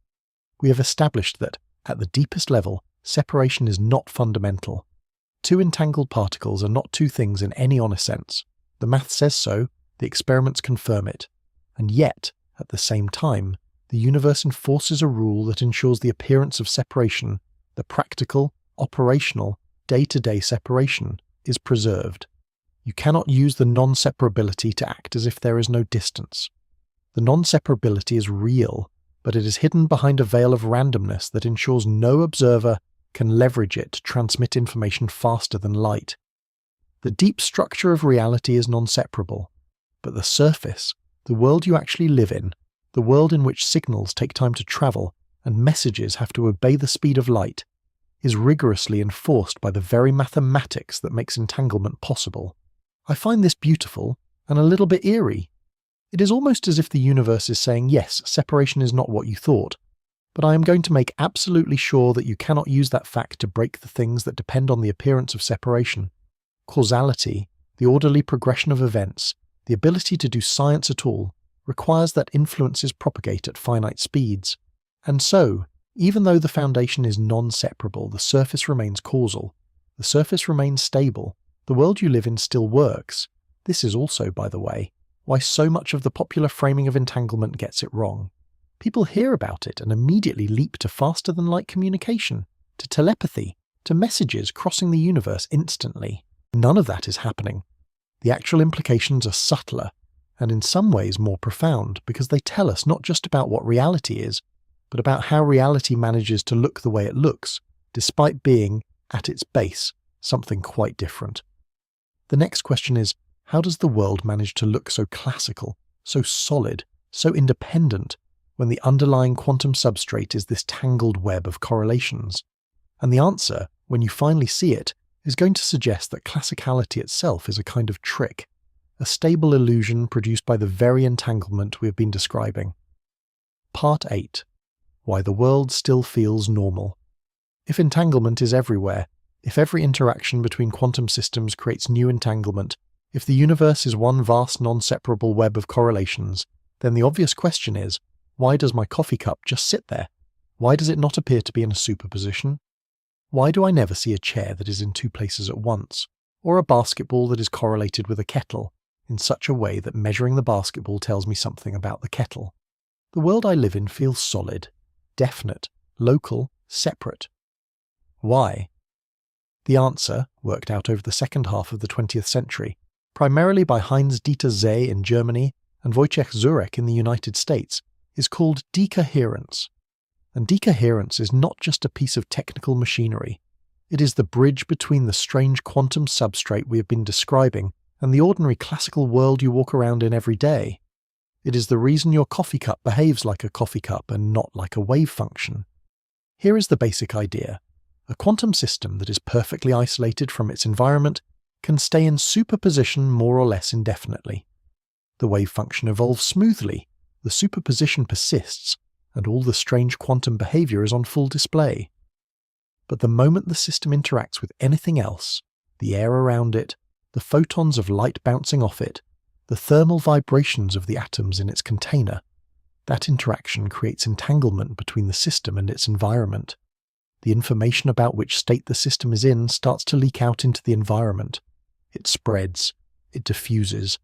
We have established that, at the deepest level, separation is not fundamental. Two entangled particles are not two things in any honest sense. The math says so, the experiments confirm it. And yet, at the same time, the universe enforces a rule that ensures the appearance of separation, the practical, operational, day-to-day separation, is preserved. You cannot use the non-separability to act as if there is no distance. The non-separability is real, but it is hidden behind a veil of randomness that ensures no observer can leverage it to transmit information faster than light. The deep structure of reality is non-separable, but the surface, the world you actually live in, the world in which signals take time to travel and messages have to obey the speed of light, is rigorously enforced by the very mathematics that makes entanglement possible. I find this beautiful and a little bit eerie. It is almost as if the universe is saying, yes, separation is not what you thought, but I am going to make absolutely sure that you cannot use that fact to break the things that depend on the appearance of separation. Causality, the orderly progression of events, the ability to do science at all, requires that influences propagate at finite speeds. And so, even though the foundation is non-separable, the surface remains causal. The surface remains stable. The world you live in still works. This is also, by the way, why so much of the popular framing of entanglement gets it wrong. People hear about it and immediately leap to faster-than-light communication, to telepathy, to messages crossing the universe instantly. None of that is happening. The actual implications are subtler, and in some ways more profound, because they tell us not just about what reality is, but about how reality manages to look the way it looks, despite being, at its base, something quite different. The next question is, how does the world manage to look so classical, so solid, so independent, when the underlying quantum substrate is this tangled web of correlations? And the answer, when you finally see it, is going to suggest that classicality itself is a kind of trick, a stable illusion produced by the very entanglement we have been describing. Part 8. Why the world still feels normal. If entanglement is everywhere, if every interaction between quantum systems creates new entanglement, If the universe is one vast non-separable web of correlations, then the obvious question is, why does my coffee cup just sit there? Why does it not appear to be in a superposition? Why do I never see a chair that is in two places at once, or a basketball that is correlated with a kettle, in such a way that measuring the basketball tells me something about the kettle? The world I live in feels solid, definite, local, separate. Why? The answer, worked out over the second half of the 20th century, primarily by Heinz-Dieter Zeh in Germany and Wojciech Zurek in the United States, is called decoherence. And decoherence is not just a piece of technical machinery. It is the bridge between the strange quantum substrate we have been describing and the ordinary classical world you walk around in every day. It is the reason your coffee cup behaves like a coffee cup and not like a wave function. Here is the basic idea. A quantum system that is perfectly isolated from its environment can stay in superposition more or less indefinitely. The wave function evolves smoothly, the superposition persists, and all the strange quantum behavior is on full display. But the moment the system interacts with anything else, the air around it, the photons of light bouncing off it, the thermal vibrations of the atoms in its container, that interaction creates entanglement between the system and its environment. The information about which state the system is in starts to leak out into the environment. It spreads, it diffuses,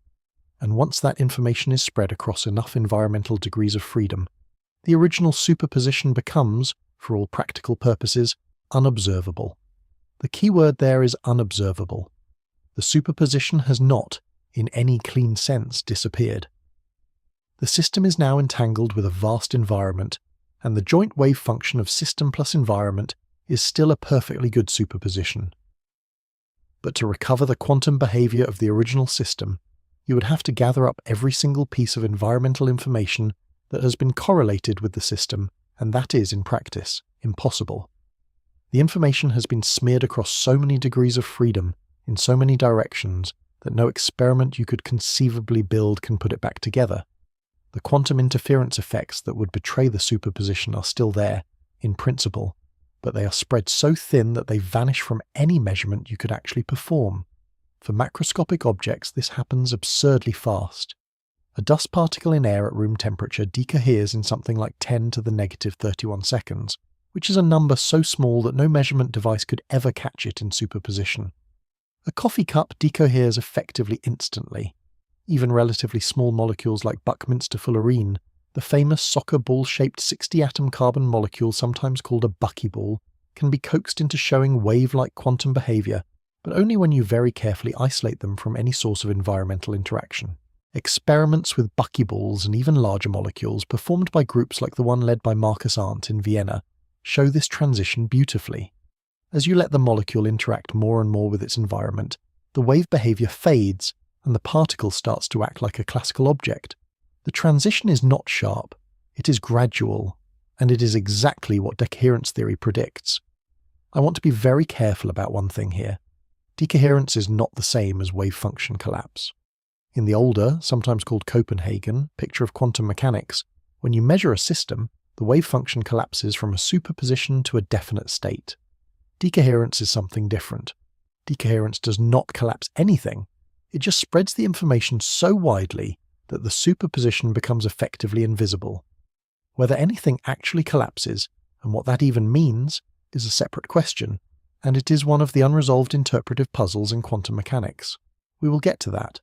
and once that information is spread across enough environmental degrees of freedom, the original superposition becomes, for all practical purposes, unobservable. The key word there is unobservable. The superposition has not, in any clean sense, disappeared. The system is now entangled with a vast environment, and the joint wave function of system plus environment is still a perfectly good superposition. But to recover the quantum behavior of the original system, you would have to gather up every single piece of environmental information that has been correlated with the system, and that is, in practice, impossible. The information has been smeared across so many degrees of freedom, in so many directions, that no experiment you could conceivably build can put it back together. The quantum interference effects that would betray the superposition are still there, in principle, but they are spread so thin that they vanish from any measurement you could actually perform. For macroscopic objects, this happens absurdly fast. A dust particle in air at room temperature decoheres in something like 10 to the negative 31 seconds, which is a number so small that no measurement device could ever catch it in superposition. A coffee cup decoheres effectively instantly. Even relatively small molecules like Buckminster fullerene, the famous soccer ball-shaped 60-atom carbon molecule sometimes called a buckyball, can be coaxed into showing wave-like quantum behavior, but only when you very carefully isolate them from any source of environmental interaction. Experiments with buckyballs and even larger molecules performed by groups like the one led by Marcus Arndt in Vienna show this transition beautifully. As you let the molecule interact more and more with its environment, the wave behavior fades and the particle starts to act like a classical object. The transition is not sharp, it is gradual, and it is exactly what decoherence theory predicts. I want to be very careful about one thing here. Decoherence is not the same as wave function collapse. In the older, sometimes called Copenhagen, picture of quantum mechanics, when you measure a system, the wave function collapses from a superposition to a definite state. Decoherence is something different. Decoherence does not collapse anything. It just spreads the information so widely that the superposition becomes effectively invisible. Whether anything actually collapses, and what that even means, is a separate question, and it is one of the unresolved interpretive puzzles in quantum mechanics. We will get to that.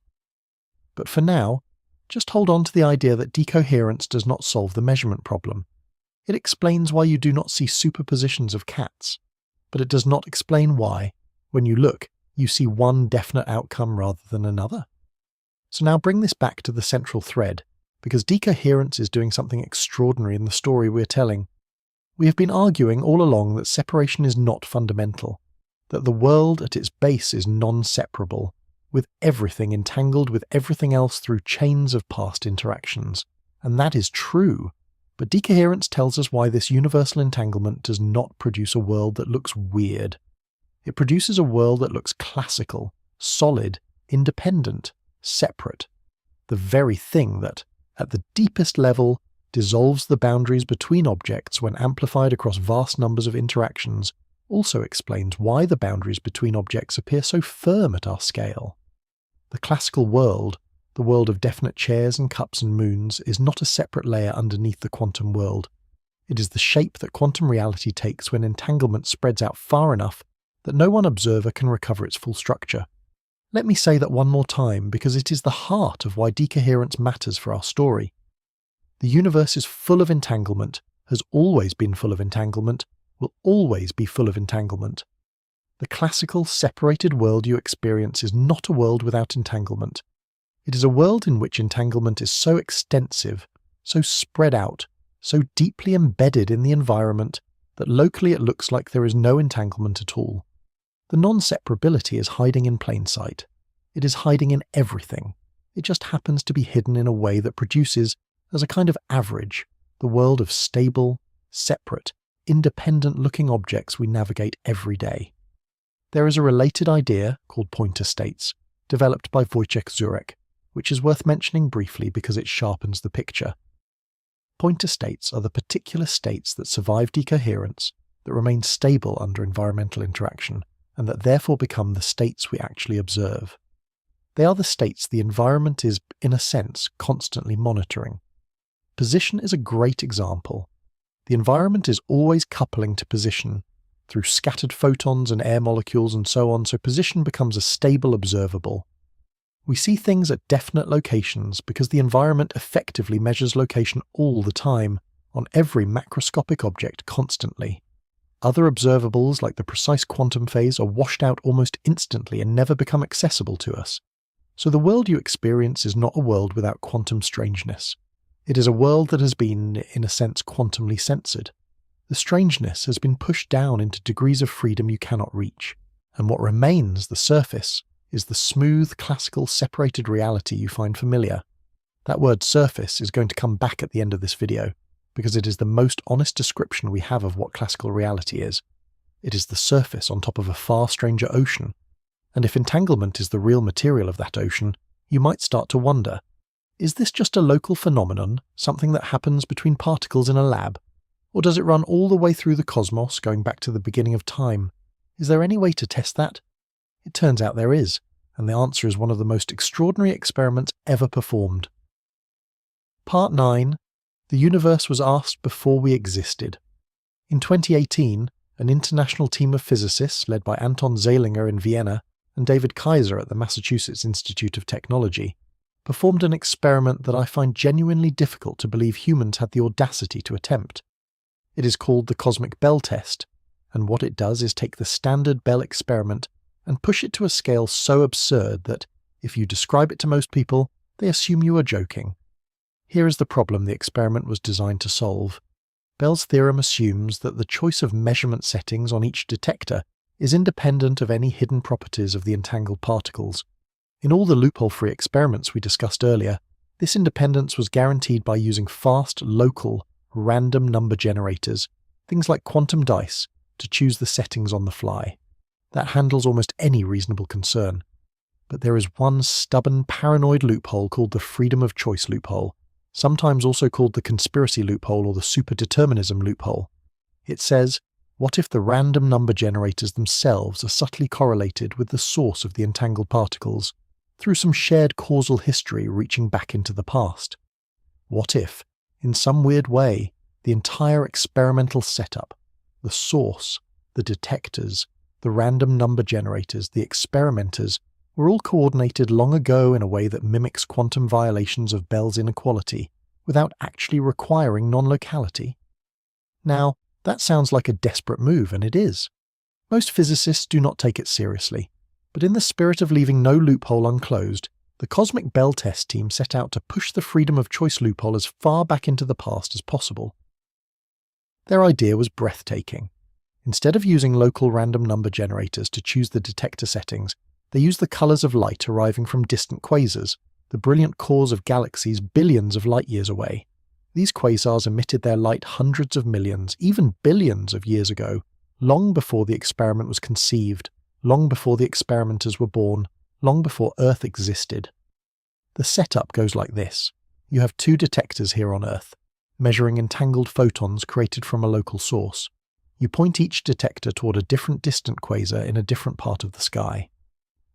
But for now, just hold on to the idea that decoherence does not solve the measurement problem. It explains why you do not see superpositions of cats, but it does not explain why, when you look, you see one definite outcome rather than another. So now bring this back to the central thread, because decoherence is doing something extraordinary in the story we're telling. We have been arguing all along that separation is not fundamental, that the world at its base is non-separable, with everything entangled with everything else through chains of past interactions. And that is true. But decoherence tells us why this universal entanglement does not produce a world that looks weird. It produces a world that looks classical, solid, independent, separate. The very thing that, at the deepest level, dissolves the boundaries between objects when amplified across vast numbers of interactions, also explains why the boundaries between objects appear so firm at our scale. The classical world, the world of definite chairs and cups and moons, is not a separate layer underneath the quantum world. It is the shape that quantum reality takes when entanglement spreads out far enough that no one observer can recover its full structure. Let me say that one more time, because it is the heart of why decoherence matters for our story. The universe is full of entanglement, has always been full of entanglement, will always be full of entanglement. The classical, separated world you experience is not a world without entanglement. It is a world in which entanglement is so extensive, so spread out, so deeply embedded in the environment that locally it looks like there is no entanglement at all. The non-separability is hiding in plain sight. It is hiding in everything. It just happens to be hidden in a way that produces, as a kind of average, the world of stable, separate, independent-looking objects we navigate every day. There is a related idea, called pointer states, developed by Wojciech Zurek, which is worth mentioning briefly because it sharpens the picture. Pointer states are the particular states that survive decoherence, that remain stable under environmental interaction, and that therefore become the states we actually observe. They are the states the environment is, in a sense, constantly monitoring. Position is a great example. The environment is always coupling to position, through scattered photons and air molecules and so on, so position becomes a stable observable. We see things at definite locations because the environment effectively measures location all the time, on every macroscopic object constantly. Other observables, like the precise quantum phase, are washed out almost instantly and never become accessible to us. So the world you experience is not a world without quantum strangeness. It is a world that has been, in a sense, quantumly censored. The strangeness has been pushed down into degrees of freedom you cannot reach, and what remains, the surface, is the smooth, classical, separated reality you find familiar. That word surface is going to come back at the end of this video, because it is the most honest description we have of what classical reality is. It is the surface on top of a far stranger ocean. And if entanglement is the real material of that ocean, you might start to wonder, is this just a local phenomenon, something that happens between particles in a lab? Or does it run all the way through the cosmos, going back to the beginning of time? Is there any way to test that? It turns out there is, and the answer is one of the most extraordinary experiments ever performed. Part 9. The universe was asked before we existed. In 2018, an international team of physicists led by Anton Zeilinger in Vienna and David Kaiser at the Massachusetts Institute of Technology performed an experiment that I find genuinely difficult to believe humans had the audacity to attempt. It is called the cosmic Bell test, and what it does is take the standard Bell experiment and push it to a scale so absurd that, if you describe it to most people, they assume you are joking. Here is the problem the experiment was designed to solve. Bell's theorem assumes that the choice of measurement settings on each detector is independent of any hidden properties of the entangled particles. In all the loophole-free experiments we discussed earlier, this independence was guaranteed by using fast, local, random number generators, things like quantum dice, to choose the settings on the fly. That handles almost any reasonable concern. But there is one stubborn, paranoid loophole called the freedom of choice loophole, sometimes also called the conspiracy loophole or the superdeterminism loophole. It says, what if the random number generators themselves are subtly correlated with the source of the entangled particles, through some shared causal history reaching back into the past? What if, in some weird way, the entire experimental setup, the source, the detectors, the random number generators, the experimenters, were all coordinated long ago in a way that mimics quantum violations of Bell's inequality, without actually requiring non-locality? Now, that sounds like a desperate move, and it is. Most physicists do not take it seriously, but in the spirit of leaving no loophole unclosed, the cosmic Bell test team set out to push the freedom of choice loophole as far back into the past as possible. Their idea was breathtaking. Instead of using local random number generators to choose the detector settings, they used the colours of light arriving from distant quasars, the brilliant cores of galaxies billions of light-years away. These quasars emitted their light hundreds of millions, even billions of years ago, long before the experiment was conceived, long before the experimenters were born, long before Earth existed. The setup goes like this. You have two detectors here on Earth, measuring entangled photons created from a local source. You point each detector toward a different distant quasar in a different part of the sky.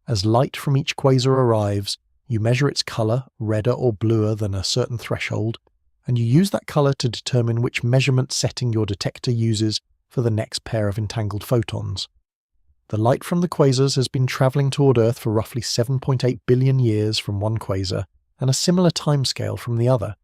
As light from each quasar arrives, you measure its color, redder or bluer than a certain threshold, and you use that color to determine which measurement setting your detector uses for the next pair of entangled photons. The light from the quasars has been traveling toward Earth for roughly 7.8 billion years from one quasar, and a similar timescale from the other.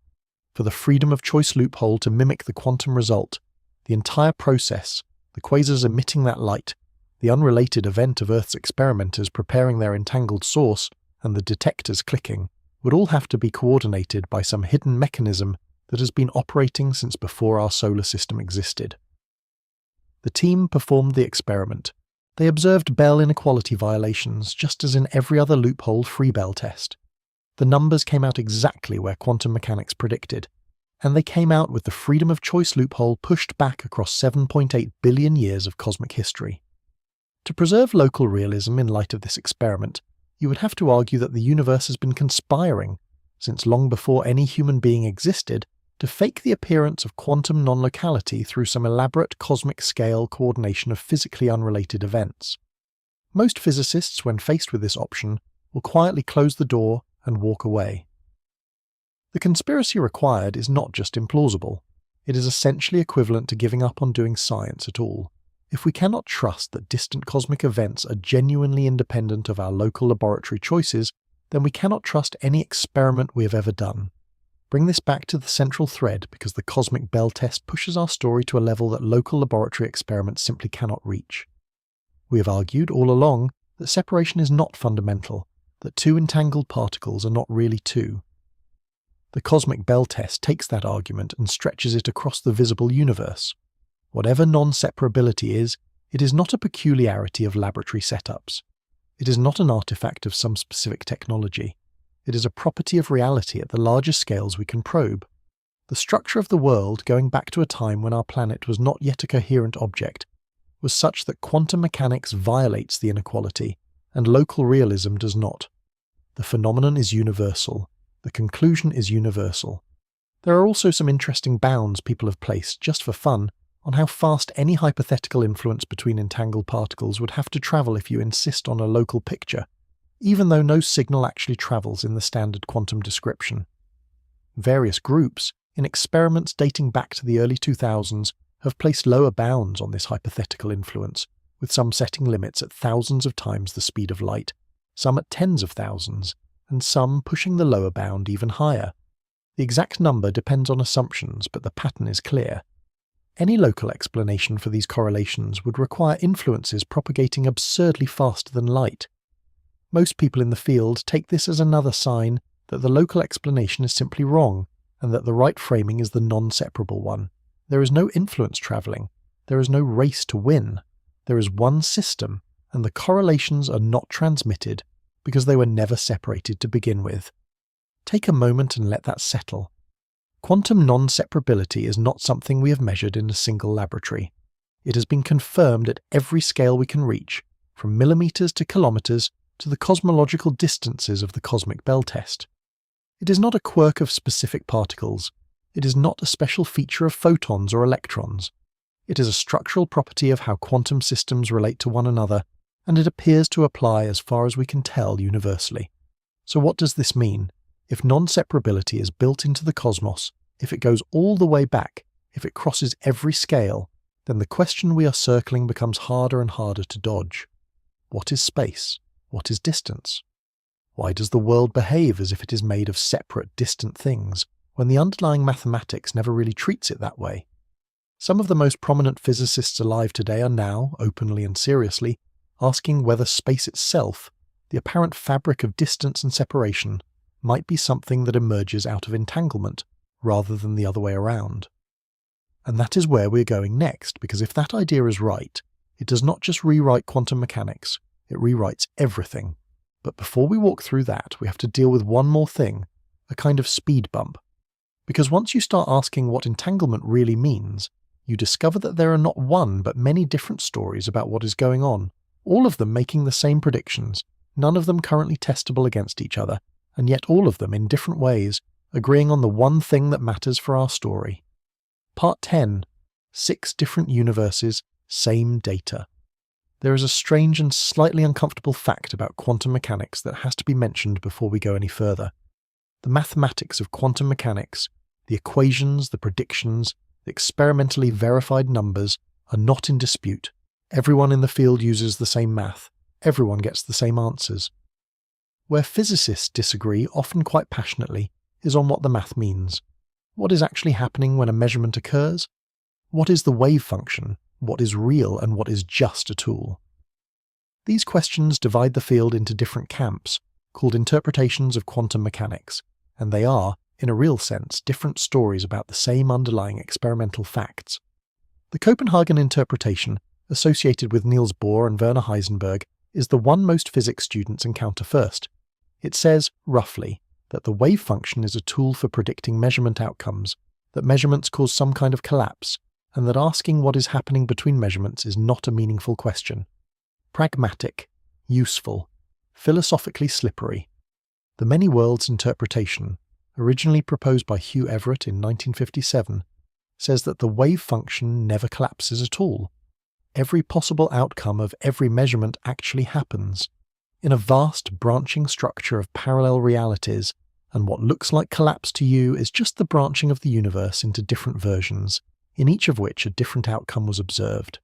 For the freedom of choice loophole to mimic the quantum result, the entire process, the quasars emitting that light, the unrelated event of Earth's experimenters preparing their entangled source, and the detectors clicking, would all have to be coordinated by some hidden mechanism that has been operating since before our solar system existed. The team performed the experiment. They observed Bell inequality violations just as in every other loophole free Bell test. The numbers came out exactly where quantum mechanics predicted, and they came out with the freedom of choice loophole pushed back across 7.8 billion years of cosmic history. To preserve local realism in light of this experiment, you would have to argue that the universe has been conspiring, since long before any human being existed, to fake the appearance of quantum non-locality through some elaborate cosmic scale coordination of physically unrelated events. Most physicists, when faced with this option, will quietly close the door and walk away. The conspiracy required is not just implausible, it is essentially equivalent to giving up on doing science at all. If we cannot trust that distant cosmic events are genuinely independent of our local laboratory choices, then we cannot trust any experiment we have ever done. Bring this back to the central thread because the cosmic Bell test pushes our story to a level that local laboratory experiments simply cannot reach. We have argued all along that separation is not fundamental, that two entangled particles are not really two. The cosmic Bell test takes that argument and stretches it across the visible universe. Whatever non-separability is, it is not a peculiarity of laboratory setups. It is not an artifact of some specific technology. It is a property of reality at the largest scales we can probe. The structure of the world, going back to a time when our planet was not yet a coherent object, was such that quantum mechanics violates the inequality, and local realism does not. The phenomenon is universal. The conclusion is universal. There are also some interesting bounds people have placed, just for fun, on how fast any hypothetical influence between entangled particles would have to travel if you insist on a local picture, even though no signal actually travels in the standard quantum description. Various groups, in experiments dating back to the early 2000s, have placed lower bounds on this hypothetical influence, with some setting limits at thousands of times the speed of light, some at tens of thousands, and some pushing the lower bound even higher. The exact number depends on assumptions, but the pattern is clear. Any local explanation for these correlations would require influences propagating absurdly faster than light. Most people in the field take this as another sign that the local explanation is simply wrong, and that the right framing is the non-separable one. There is no influence travelling. There is no race to win. There is one system, and the correlations are not transmitted because they were never separated to begin with. Take a moment and let that settle. Quantum non-separability is not something we have measured in a single laboratory. It has been confirmed at every scale we can reach, from millimeters to kilometers to the cosmological distances of the cosmic Bell test. It is not a quirk of specific particles. It is not a special feature of photons or electrons. It is a structural property of how quantum systems relate to one another, and it appears to apply as far as we can tell universally. So what does this mean? If non-separability is built into the cosmos, if it goes all the way back, if it crosses every scale, then the question we are circling becomes harder and harder to dodge. What is space? What is distance? Why does the world behave as if it is made of separate, distant things, when the underlying mathematics never really treats it that way? Some of the most prominent physicists alive today are now, openly and seriously, asking whether space itself, the apparent fabric of distance and separation, might be something that emerges out of entanglement, rather than the other way around. And that is where we're going next, because if that idea is right, it does not just rewrite quantum mechanics, it rewrites everything. But before we walk through that, we have to deal with one more thing, a kind of speed bump. Because once you start asking what entanglement really means, you discover that there are not one but many different stories about what is going on, all of them making the same predictions, none of them currently testable against each other, and yet all of them in different ways, agreeing on the one thing that matters for our story. Part 10. 6 different universes, same data. There is a strange and slightly uncomfortable fact about quantum mechanics that has to be mentioned before we go any further. The mathematics of quantum mechanics, the equations, the predictions, the experimentally verified numbers, are not in dispute. Everyone in the field uses the same math. Everyone gets the same answers. Where physicists disagree, often quite passionately, is on what the math means. What is actually happening when a measurement occurs? What is the wave function? What is real and what is just a tool? These questions divide the field into different camps, called interpretations of quantum mechanics, and they are, in a real sense, different stories about the same underlying experimental facts. The Copenhagen interpretation, associated with Niels Bohr and Werner Heisenberg, is the one most physics students encounter first. It says, roughly, that the wave function is a tool for predicting measurement outcomes, that measurements cause some kind of collapse, and that asking what is happening between measurements is not a meaningful question. Pragmatic, useful, philosophically slippery. The many worlds interpretation, originally proposed by Hugh Everett in 1957, says that the wave function never collapses at all. Every possible outcome of every measurement actually happens, in a vast branching structure of parallel realities, and what looks like collapse to you is just the branching of the universe into different versions, in each of which a different outcome was observed.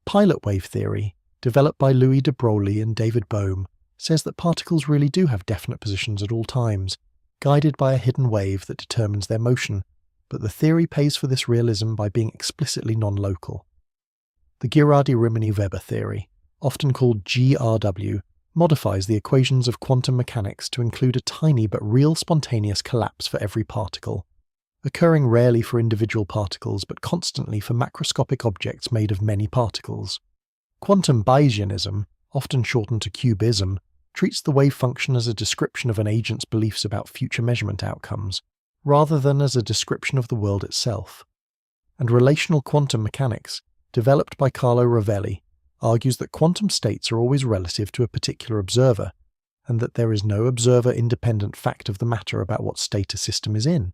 Pilot wave theory, developed by Louis de Broglie and David Bohm, says that particles really do have definite positions at all times, guided by a hidden wave that determines their motion, but the theory pays for this realism by being explicitly non-local. The Ghirardi-Rimini-Weber theory, often called GRW, modifies the equations of quantum mechanics to include a tiny but real spontaneous collapse for every particle, occurring rarely for individual particles but constantly for macroscopic objects made of many particles. Quantum Bayesianism, often shortened to cubism, treats the wave function as a description of an agent's beliefs about future measurement outcomes, rather than as a description of the world itself. And relational quantum mechanics, developed by Carlo Rovelli, argues that quantum states are always relative to a particular observer, and that there is no observer-independent fact of the matter about what state a system is in.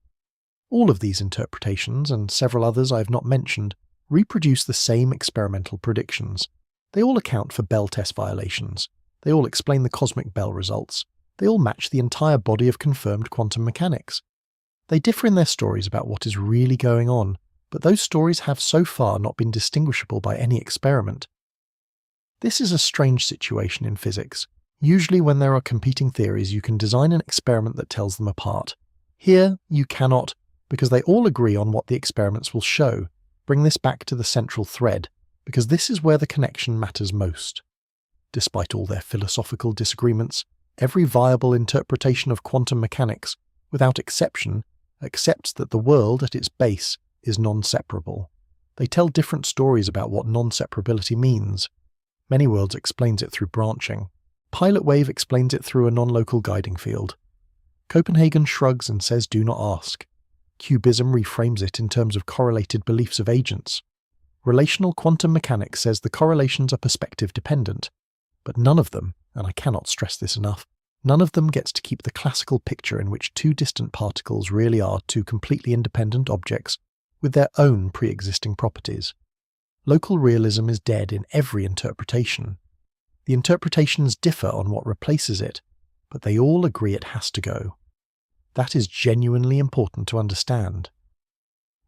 All of these interpretations, and several others I have not mentioned, reproduce the same experimental predictions. They all account for Bell test violations. They all explain the cosmic Bell results. They all match the entire body of confirmed quantum mechanics. They differ in their stories about what is really going on, but those stories have so far not been distinguishable by any experiment. This is a strange situation in physics. Usually when there are competing theories, you can design an experiment that tells them apart. Here, you cannot, because they all agree on what the experiments will show. Bring this back to the central thread, because this is where the connection matters most. Despite all their philosophical disagreements, every viable interpretation of quantum mechanics, without exception, accepts that the world at its base is non-separable. They tell different stories about what non-separability means. Many worlds explains it through branching. Pilot wave explains it through a non-local guiding field. Copenhagen shrugs and says do not ask. Cubism reframes it in terms of correlated beliefs of agents. Relational quantum mechanics says the correlations are perspective dependent. But none of them, and I cannot stress this enough, none of them gets to keep the classical picture in which two distant particles really are two completely independent objects with their own pre-existing properties. Local realism is dead in every interpretation. The interpretations differ on what replaces it, but they all agree it has to go. That is genuinely important to understand.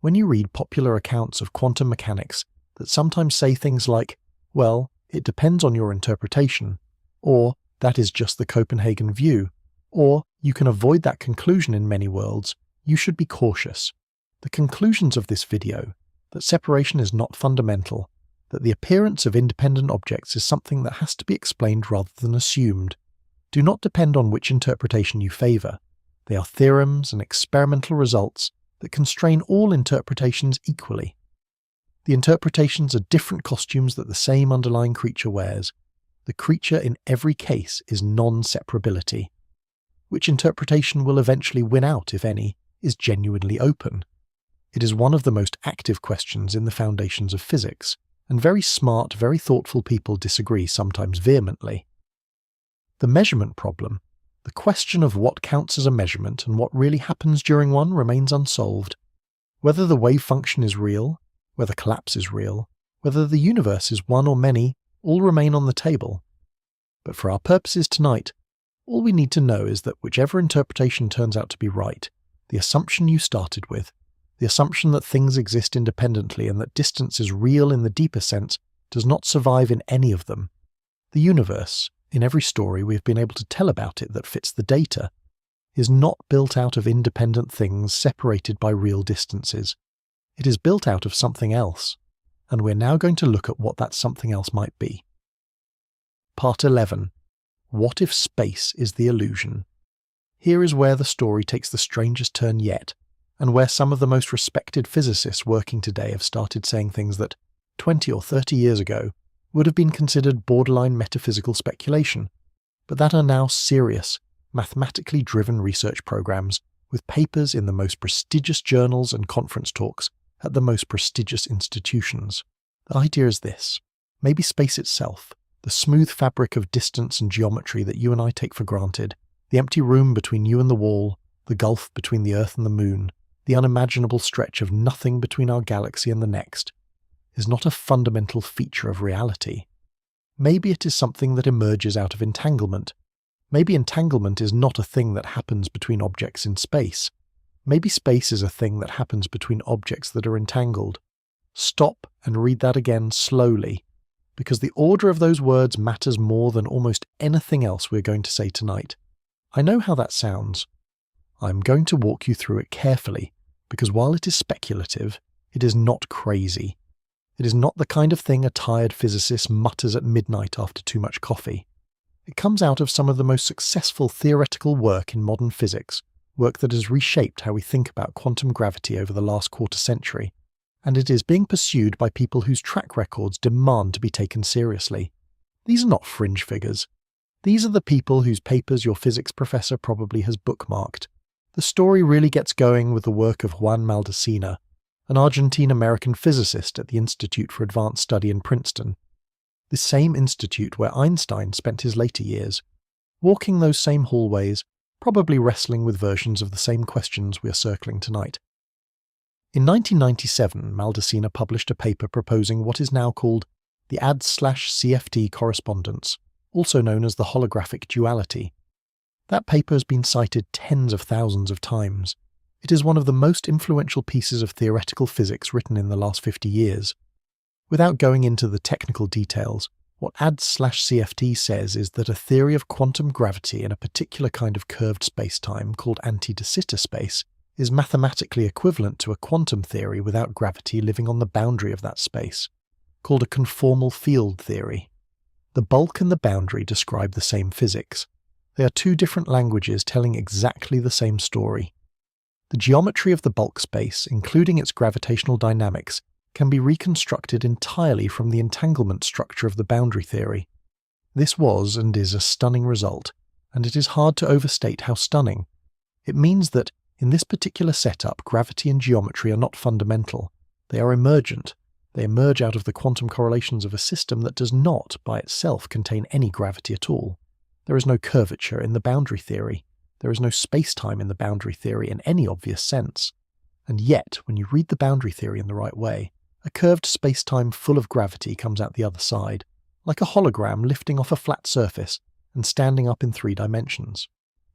When you read popular accounts of quantum mechanics that sometimes say things like, well, it depends on your interpretation, or that is just the Copenhagen view, or you can avoid that conclusion in many worlds, you should be cautious. The conclusions of this video, that separation is not fundamental, that the appearance of independent objects is something that has to be explained rather than assumed, do not depend on which interpretation you favour. They are theorems and experimental results that constrain all interpretations equally. The interpretations are different costumes that the same underlying creature wears. The creature in every case is non-separability. Which interpretation will eventually win out, if any, is genuinely open. It is one of the most active questions in the foundations of physics, and very smart, very thoughtful people disagree, sometimes vehemently. The measurement problem, the question of what counts as a measurement and what really happens during one, remains unsolved. Whether the wave function is real, whether collapse is real, whether the universe is one or many, all remain on the table. But for our purposes tonight, all we need to know is that whichever interpretation turns out to be right, the assumption you started with, the assumption that things exist independently and that distance is real in the deeper sense, does not survive in any of them. The universe, in every story we have been able to tell about it that fits the data, is not built out of independent things separated by real distances. It is built out of something else, and we're now going to look at what that something else might be. Part 11. What if space is the illusion? Here is where the story takes the strangest turn yet, and where some of the most respected physicists working today have started saying things that, 20 or 30 years ago, would have been considered borderline metaphysical speculation, but that are now serious, mathematically driven research programs with papers in the most prestigious journals and conference talks at the most prestigious institutions. The idea is this: maybe space itself, the smooth fabric of distance and geometry that you and I take for granted, the empty room between you and the wall, the gulf between the Earth and the Moon, the unimaginable stretch of nothing between our galaxy and the next, is not a fundamental feature of reality. Maybe it is something that emerges out of entanglement. Maybe entanglement is not a thing that happens between objects in space. Maybe space is a thing that happens between objects that are entangled. Stop and read that again slowly, because the order of those words matters more than almost anything else we're going to say tonight. I know how that sounds. I'm going to walk you through it carefully, because while it is speculative, it is not crazy. It is not the kind of thing a tired physicist mutters at midnight after too much coffee. It comes out of some of the most successful theoretical work in modern physics, work that has reshaped how we think about quantum gravity over the last quarter century, and it is being pursued by people whose track records demand to be taken seriously. These are not fringe figures. These are the people whose papers your physics professor probably has bookmarked. The story really gets going with the work of Juan Maldacena, an Argentine-American physicist at the Institute for Advanced Study in Princeton, the same institute where Einstein spent his later years, walking those same hallways, probably wrestling with versions of the same questions we are circling tonight. In 1997, Maldacena published a paper proposing what is now called the AD/CFT correspondence, also known as the holographic duality. That paper has been cited tens of thousands of times. It is one of the most influential pieces of theoretical physics written in the last 50 years. Without going into the technical details, what AD/CFT says is that a theory of quantum gravity in a particular kind of curved spacetime called anti-de Sitter space is mathematically equivalent to a quantum theory without gravity living on the boundary of that space, called a conformal field theory. The bulk and the boundary describe the same physics. They are two different languages telling exactly the same story. The geometry of the bulk space, including its gravitational dynamics, can be reconstructed entirely from the entanglement structure of the boundary theory. This was and is a stunning result, and it is hard to overstate how stunning. It means that, in this particular setup, gravity and geometry are not fundamental. They are emergent. They emerge out of the quantum correlations of a system that does not, by itself, contain any gravity at all. There is no curvature in the boundary theory. There is no space-time in the boundary theory in any obvious sense. And yet, when you read the boundary theory in the right way, a curved space-time full of gravity comes out the other side, like a hologram lifting off a flat surface and standing up in 3 dimensions.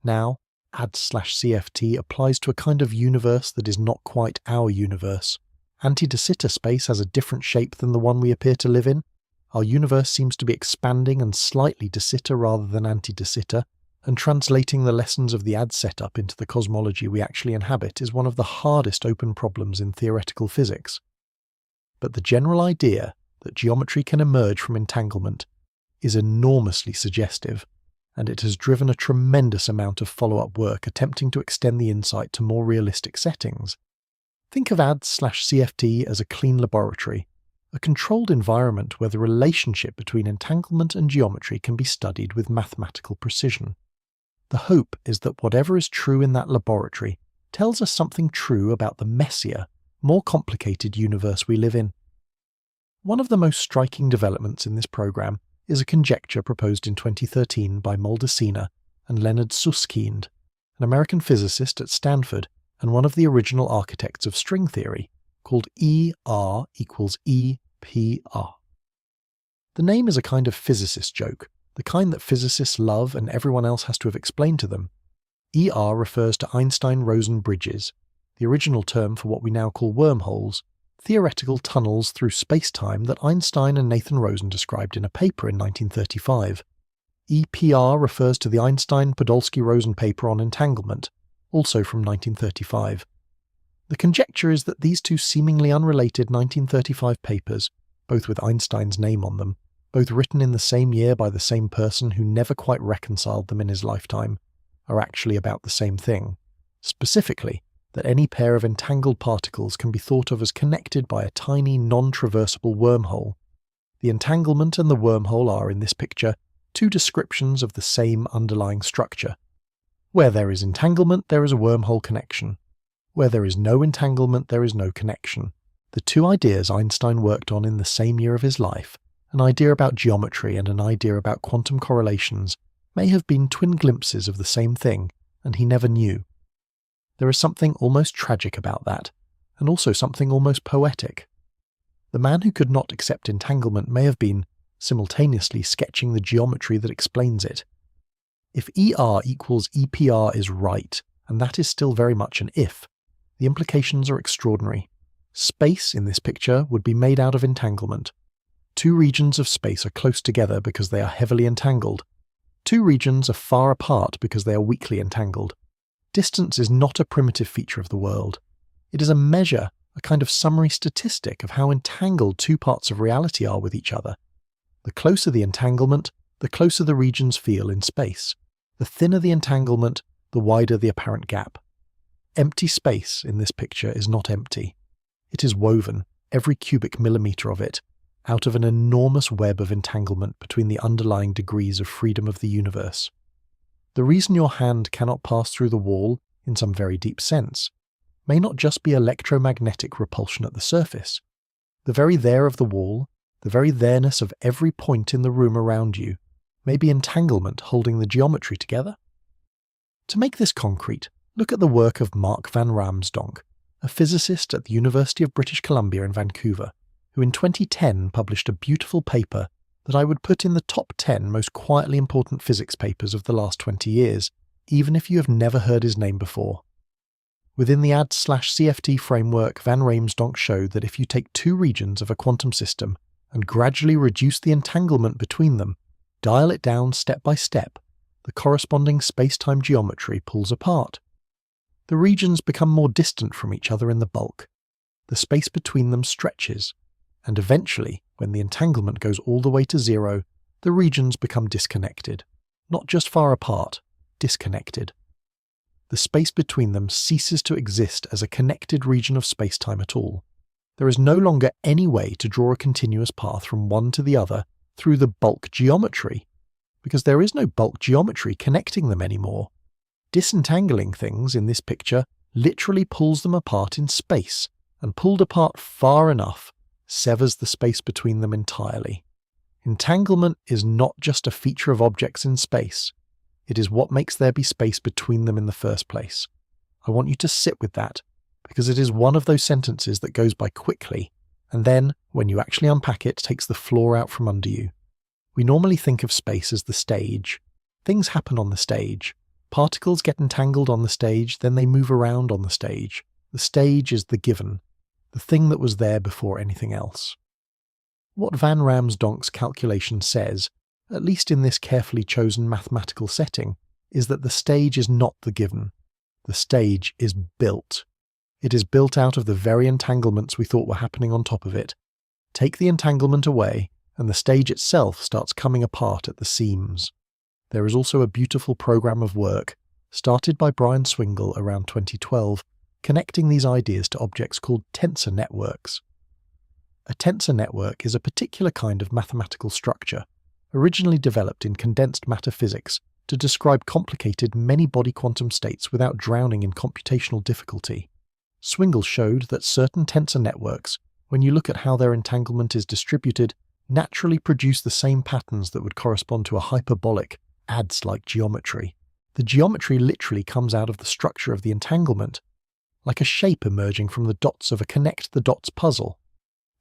Now, AD/CFT applies to a kind of universe that is not quite our universe. Anti-de Sitter space has a different shape than the one we appear to live in. Our universe seems to be expanding and slightly de Sitter rather than anti-de Sitter, and translating the lessons of the AD setup into the cosmology we actually inhabit is one of the hardest open problems in theoretical physics. But the general idea that geometry can emerge from entanglement is enormously suggestive, and it has driven a tremendous amount of follow-up work attempting to extend the insight to more realistic settings. Think of AD/CFT as a clean laboratory, a controlled environment where the relationship between entanglement and geometry can be studied with mathematical precision. The hope is that whatever is true in that laboratory tells us something true about the messier, more complicated universe we live in. One of the most striking developments in this program is a conjecture proposed in 2013 by Maldacena and Leonard Susskind, an American physicist at Stanford and one of the original architects of string theory, called ER = EPR. The name is a kind of physicist joke, the kind that physicists love and everyone else has to have explained to them. ER refers to Einstein-Rosen bridges, the original term for what we now call wormholes, theoretical tunnels through space-time that Einstein and Nathan Rosen described in a paper in 1935. EPR refers to the Einstein-Podolsky-Rosen paper on entanglement, also from 1935. The conjecture is that these two seemingly unrelated 1935 papers, both with Einstein's name on them, both written in the same year by the same person who never quite reconciled them in his lifetime, are actually about the same thing. Specifically, that any pair of entangled particles can be thought of as connected by a tiny non-traversable wormhole. The entanglement and the wormhole are, in this picture, two descriptions of the same underlying structure. Where there is entanglement, there is a wormhole connection. Where there is no entanglement, there is no connection. The two ideas Einstein worked on in the same year of his life, an idea about geometry and an idea about quantum correlations, may have been twin glimpses of the same thing, and he never knew. There is something almost tragic about that, and also something almost poetic. The man who could not accept entanglement may have been simultaneously sketching the geometry that explains it. If ER equals EPR is right, and that is still very much an if, the implications are extraordinary. Space, in this picture, would be made out of entanglement. Two regions of space are close together because they are heavily entangled. Two regions are far apart because they are weakly entangled. Distance is not a primitive feature of the world. It is a measure, a kind of summary statistic of how entangled two parts of reality are with each other. The closer the entanglement, the closer the regions feel in space. The thinner the entanglement, the wider the apparent gap. Empty space in this picture is not empty. It is woven, every cubic millimetre of it, out of an enormous web of entanglement between the underlying degrees of freedom of the universe. The reason your hand cannot pass through the wall, in some very deep sense, may not just be electromagnetic repulsion at the surface. The very there of the wall, the very there-ness of every point in the room around you, may be entanglement holding the geometry together. To make this concrete, look at the work of Mark van Ramsdonk, a physicist at the University of British Columbia in Vancouver, who in 2010 published a beautiful paper that I would put in the top 10 most quietly important physics papers of the last 20 years, even if you have never heard his name before. Within the AD/CFT framework, van Ramsdonk showed that if you take two regions of a quantum system and gradually reduce the entanglement between them, dial it down step by step, the corresponding space-time geometry pulls apart. The regions become more distant from each other in the bulk. The space between them stretches, and eventually, when the entanglement goes all the way to zero, the regions become disconnected. Not just far apart, disconnected. The space between them ceases to exist as a connected region of space-time at all. There is no longer any way to draw a continuous path from one to the other through the bulk geometry, because there is no bulk geometry connecting them anymore. Disentangling things in this picture literally pulls them apart in space, and pulled apart far enough, severs the space between them entirely. Entanglement is not just a feature of objects in space. It is what makes there be space between them in the first place. I want you to sit with that, because it is one of those sentences that goes by quickly, and then, when you actually unpack it, takes the floor out from under you. We normally think of space as the stage. Things happen on the stage. Particles get entangled on the stage, then they move around on the stage. The stage is the given, the thing that was there before anything else. What van Ramsdonk's calculation says, at least in this carefully chosen mathematical setting, is that the stage is not the given. The stage is built. It is built out of the very entanglements we thought were happening on top of it. Take the entanglement away, and the stage itself starts coming apart at the seams. There is also a beautiful program of work, started by Brian Swingle around 2012, connecting these ideas to objects called tensor networks. A tensor network is a particular kind of mathematical structure, originally developed in condensed matter physics to describe complicated many-body quantum states without drowning in computational difficulty. Swingle showed that certain tensor networks, when you look at how their entanglement is distributed, naturally produce the same patterns that would correspond to a hyperbolic, ADS-like geometry. The geometry literally comes out of the structure of the entanglement, like a shape emerging from the dots of a connect-the-dots puzzle.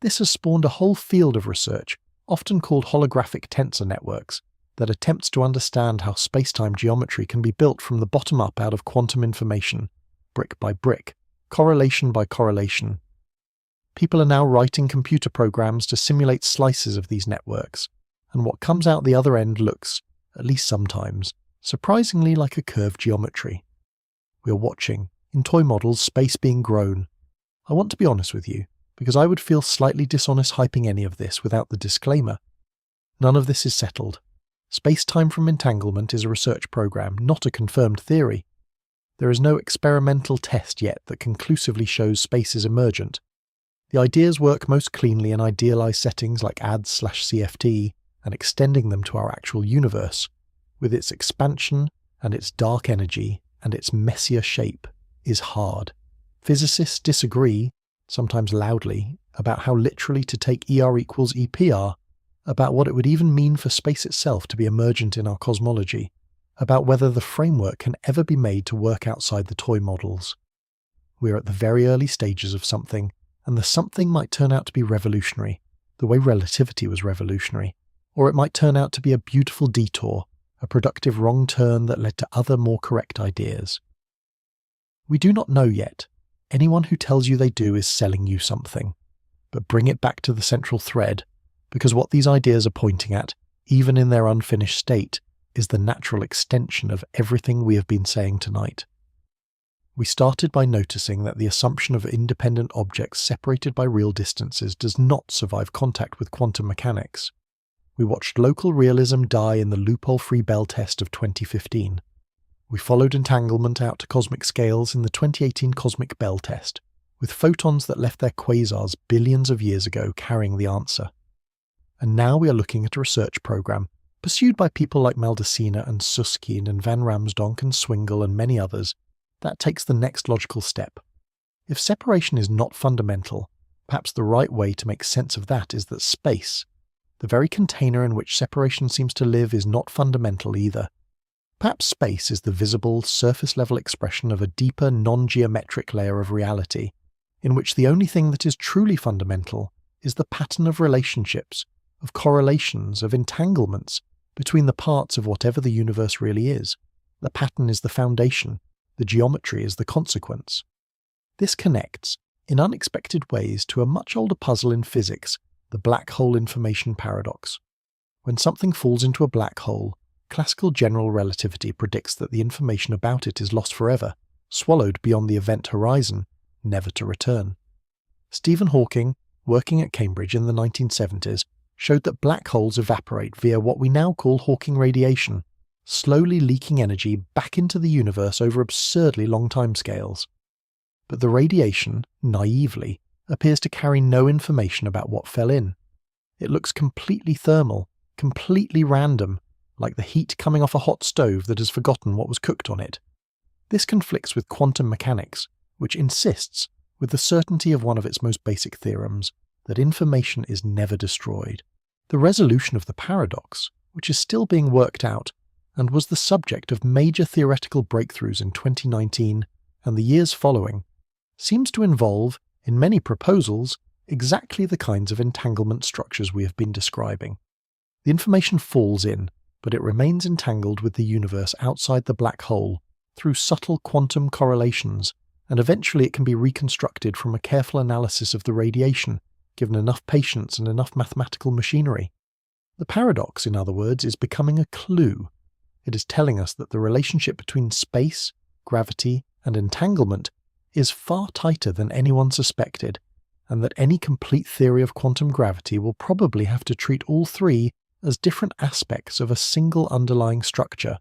This has spawned a whole field of research, often called holographic tensor networks, that attempts to understand how space-time geometry can be built from the bottom up out of quantum information, brick by brick, correlation by correlation. People are now writing computer programs to simulate slices of these networks, and what comes out the other end looks, at least sometimes, surprisingly like a curved geometry. We are watching, in toy models, space being grown. I want to be honest with you, because I would feel slightly dishonest hyping any of this without the disclaimer. None of this is settled. Space-time from Entanglement is a research program, not a confirmed theory. There is no experimental test yet that conclusively shows space is emergent. The ideas work most cleanly in idealized settings like ADS/CFT and extending them to our actual universe, with its expansion and its dark energy and its messier shape, is hard. Physicists disagree, sometimes loudly, about how literally to take ER equals EPR, about what it would even mean for space itself to be emergent in our cosmology, about whether the framework can ever be made to work outside the toy models. We are at the very early stages of something, and the something might turn out to be revolutionary, the way relativity was revolutionary, or it might turn out to be a beautiful detour, a productive wrong turn that led to other more correct ideas. We do not know yet. Anyone who tells you they do is selling you something. But bring it back to the central thread, because what these ideas are pointing at, even in their unfinished state, is the natural extension of everything we have been saying tonight. We started by noticing that the assumption of independent objects separated by real distances does not survive contact with quantum mechanics. We watched local realism die in the loophole-free Bell test of 2015. We followed entanglement out to cosmic scales in the 2018 cosmic Bell test, with photons that left their quasars billions of years ago carrying the answer. And now we are looking at a research program, pursued by people like Maldacena and Susskind and Van Ramsdonk and Swingle and many others, that takes the next logical step. If separation is not fundamental, perhaps the right way to make sense of that is that space, the very container in which separation seems to live, is not fundamental either. Perhaps space is the visible, surface-level expression of a deeper, non-geometric layer of reality, in which the only thing that is truly fundamental is the pattern of relationships, of correlations, of entanglements between the parts of whatever the universe really is. The pattern is the foundation, the geometry is the consequence. This connects, in unexpected ways, to a much older puzzle in physics, the black hole information paradox. When something falls into a black hole, classical general relativity predicts that the information about it is lost forever, swallowed beyond the event horizon, never to return. Stephen Hawking, working at Cambridge in the 1970s, showed that black holes evaporate via what we now call Hawking radiation, slowly leaking energy back into the universe over absurdly long timescales. But the radiation, naively, appears to carry no information about what fell in. It looks completely thermal, completely random, like the heat coming off a hot stove that has forgotten what was cooked on it. This conflicts with quantum mechanics, which insists, with the certainty of one of its most basic theorems, that information is never destroyed. The resolution of the paradox, which is still being worked out, and was the subject of major theoretical breakthroughs in 2019 and the years following, seems to involve, in many proposals, exactly the kinds of entanglement structures we have been describing. The information falls in, but it remains entangled with the universe outside the black hole through subtle quantum correlations, and eventually it can be reconstructed from a careful analysis of the radiation, given enough patience and enough mathematical machinery. The paradox, in other words, is becoming a clue. It is telling us that the relationship between space, gravity, and entanglement is far tighter than anyone suspected, and that any complete theory of quantum gravity will probably have to treat all three as different aspects of a single underlying structure,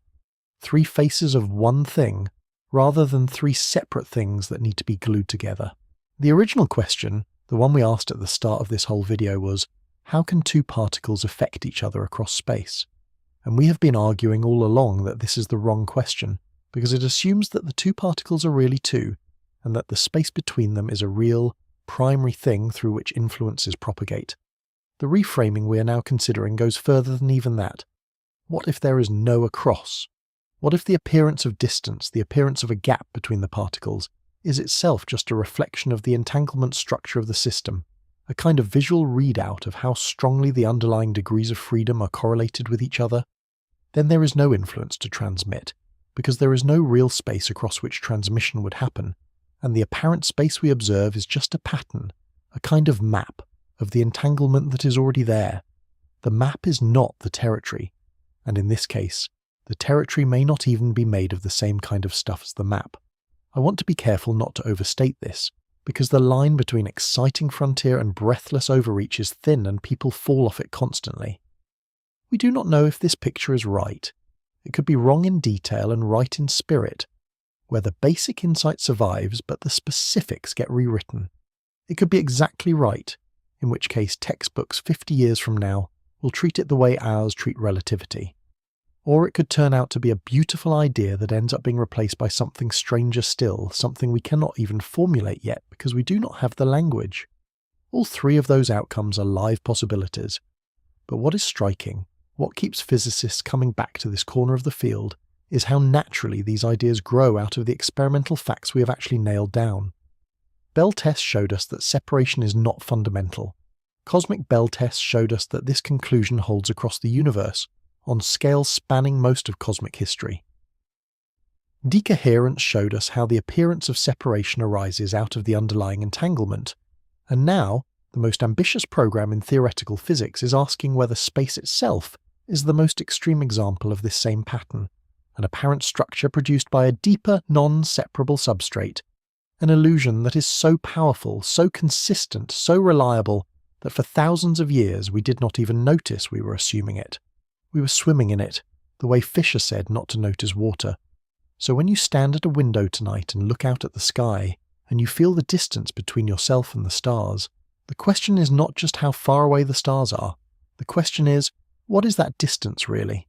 three faces of one thing, rather than three separate things that need to be glued together. The original question, the one we asked at the start of this whole video, was, how can two particles affect each other across space? And we have been arguing all along that this is the wrong question, because it assumes that the two particles are really two, and that the space between them is a real, primary thing through which influences propagate. The reframing we are now considering goes further than even that. What if there is no across? What if the appearance of distance, the appearance of a gap between the particles, is itself just a reflection of the entanglement structure of the system, a kind of visual readout of how strongly the underlying degrees of freedom are correlated with each other, then there is no influence to transmit, because there is no real space across which transmission would happen, and the apparent space we observe is just a pattern, a kind of map of the entanglement that is already there. The map is not the territory, and in this case, the territory may not even be made of the same kind of stuff as the map. I want to be careful not to overstate this, because the line between exciting frontier and breathless overreach is thin and people fall off it constantly. We do not know if this picture is right. It could be wrong in detail and right in spirit, where the basic insight survives but the specifics get rewritten. It could be exactly right, in which case textbooks 50 years from now will treat it the way ours treat relativity. Or it could turn out to be a beautiful idea that ends up being replaced by something stranger still, something we cannot even formulate yet because we do not have the language. All three of those outcomes are live possibilities. But what is striking, what keeps physicists coming back to this corner of the field, is how naturally these ideas grow out of the experimental facts we have actually nailed down. Bell tests showed us that separation is not fundamental. Cosmic Bell tests showed us that this conclusion holds across the universe, on scales spanning most of cosmic history. Decoherence showed us how the appearance of separation arises out of the underlying entanglement, and now the most ambitious program in theoretical physics is asking whether space itself is the most extreme example of this same pattern, an apparent structure produced by a deeper, non-separable substrate, an illusion that is so powerful, so consistent, so reliable, that for thousands of years we did not even notice we were assuming it. We were swimming in it, the way Fisher said not to notice water. So when you stand at a window tonight and look out at the sky, and you feel the distance between yourself and the stars, the question is not just how far away the stars are. The question is, what is that distance really?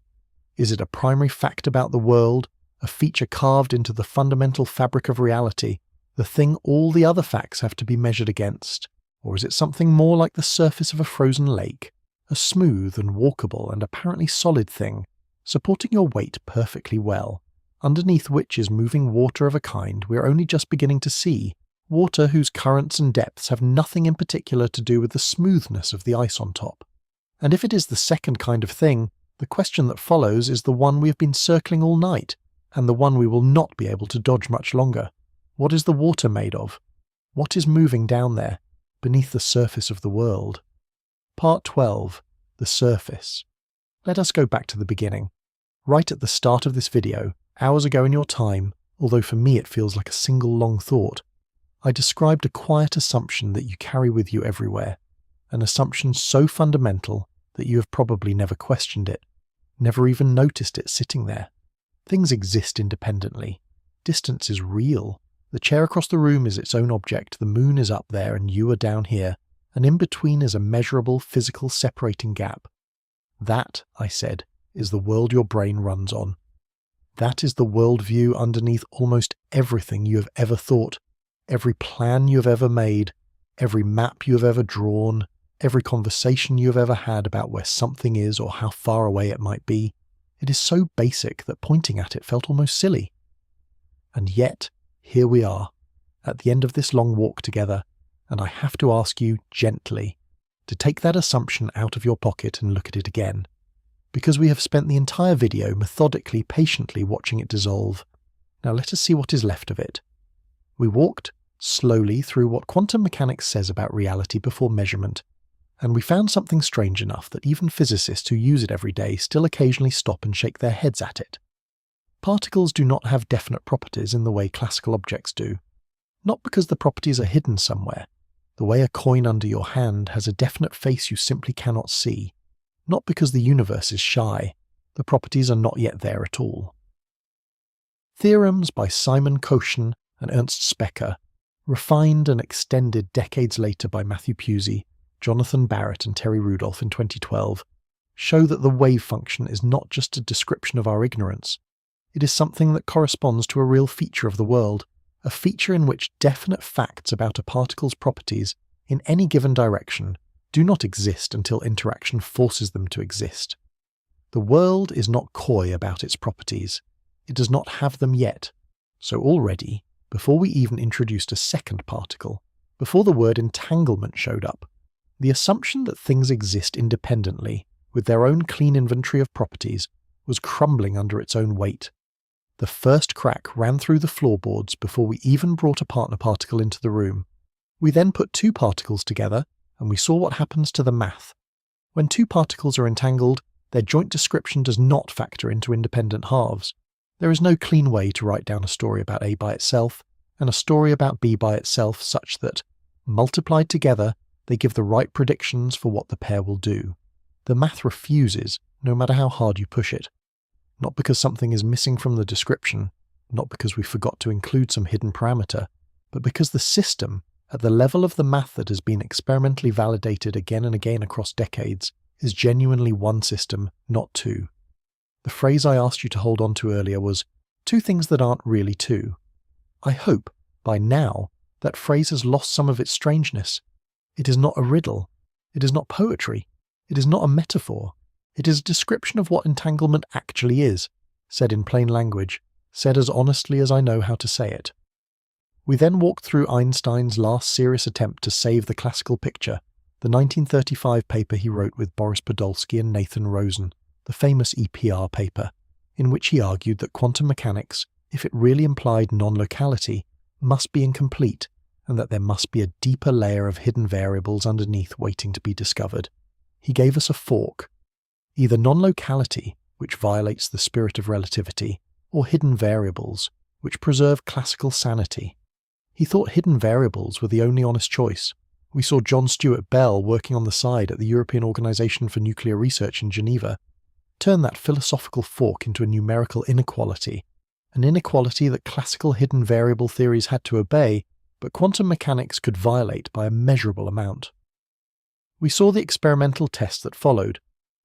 Is it a primary fact about the world, a feature carved into the fundamental fabric of reality, the thing all the other facts have to be measured against? Or is it something more like the surface of a frozen lake, a smooth and walkable and apparently solid thing, supporting your weight perfectly well, underneath which is moving water of a kind we are only just beginning to see, water whose currents and depths have nothing in particular to do with the smoothness of the ice on top? And if it is the second kind of thing, the question that follows is the one we have been circling all night, and the one we will not be able to dodge much longer. What is the water made of? What is moving down there, beneath the surface of the world? Part 12. The Surface. Let us go back to the beginning. Right at the start of this video, hours ago in your time, although for me it feels like a single long thought, I described a quiet assumption that you carry with you everywhere, an assumption so fundamental that you have probably never questioned it, never even noticed it sitting there. Things exist independently. Distance is real. The chair across the room is its own object, the moon is up there and you are down here, and in between is a measurable physical separating gap. That, I said, is the world your brain runs on. That is the worldview underneath almost everything you have ever thought, every plan you have ever made, every map you have ever drawn, every conversation you have ever had about where something is or how far away it might be. It is so basic that pointing at it felt almost silly. And yet, here we are, at the end of this long walk together, and I have to ask you gently to take that assumption out of your pocket and look at it again, because we have spent the entire video methodically, patiently watching it dissolve. Now let us see what is left of it. We walked slowly through what quantum mechanics says about reality before measurement, and we found something strange enough that even physicists who use it every day still occasionally stop and shake their heads at it. Particles do not have definite properties in the way classical objects do, not because the properties are hidden somewhere. The way a coin under your hand has a definite face you simply cannot see, not because the universe is shy. The properties are not yet there at all. Theorems by Simon Cauchin and Ernst Specker, refined and extended decades later by Matthew Pusey, Jonathan Barrett and Terry Rudolph in 2012, show that the wave function is not just a description of our ignorance. It is something that corresponds to a real feature of the world, a feature in which definite facts about a particle's properties in any given direction do not exist until interaction forces them to exist. The world is not coy about its properties. It does not have them yet. So already, before we even introduced a second particle, before the word entanglement showed up, The assumption that things exist independently, with their own clean inventory of properties, was crumbling under its own weight. The first crack ran through the floorboards before we even brought a partner particle into the room. We then put two particles together, and we saw what happens to the math. When two particles are entangled, their joint description does not factor into independent halves. There is no clean way to write down a story about A by itself, and a story about B by itself such that, multiplied together, they give the right predictions for what the pair will do. The math refuses, no matter how hard you push it. Not because something is missing from the description, not because we forgot to include some hidden parameter, but because the system, at the level of the math that has been experimentally validated again and again across decades, is genuinely one system, not two. The phrase I asked you to hold on to earlier was, two things that aren't really two. I hope, by now, that phrase has lost some of its strangeness. It is not a riddle. It is not poetry. It is not a metaphor. It is a description of what entanglement actually is, said in plain language, said as honestly as I know how to say it. We then walked through Einstein's last serious attempt to save the classical picture, the 1935 paper he wrote with Boris Podolsky and Nathan Rosen, the famous EPR paper, in which he argued that quantum mechanics, if it really implied non-locality, must be incomplete, and that there must be a deeper layer of hidden variables underneath waiting to be discovered. He gave us a fork. Either non-locality, which violates the spirit of relativity, or hidden variables, which preserve classical sanity. He thought hidden variables were the only honest choice. We saw John Stuart Bell working on the side at the European Organisation for Nuclear Research in Geneva turn that philosophical fork into a numerical inequality, an inequality that classical hidden variable theories had to obey, but quantum mechanics could violate by a measurable amount. We saw the experimental test that followed,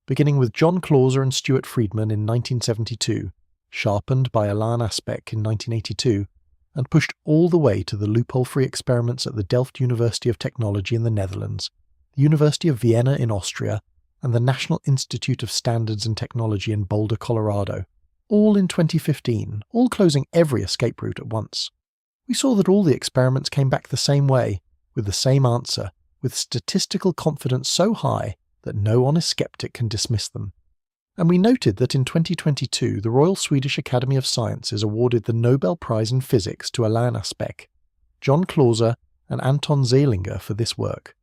beginning with John Clauser and Stuart Friedman in 1972, sharpened by Alain Aspect in 1982, and pushed all the way to the loophole-free experiments at the Delft University of Technology in the Netherlands, the University of Vienna in Austria, and the National Institute of Standards and Technology in Boulder, Colorado, all in 2015, all closing every escape route at once. We saw that all the experiments came back the same way, with the same answer, with statistical confidence so high that no honest skeptic can dismiss them. And we noted that in 2022 the Royal Swedish Academy of Sciences awarded the Nobel Prize in Physics to Alain Aspect, John Clauser and Anton Zeilinger for this work.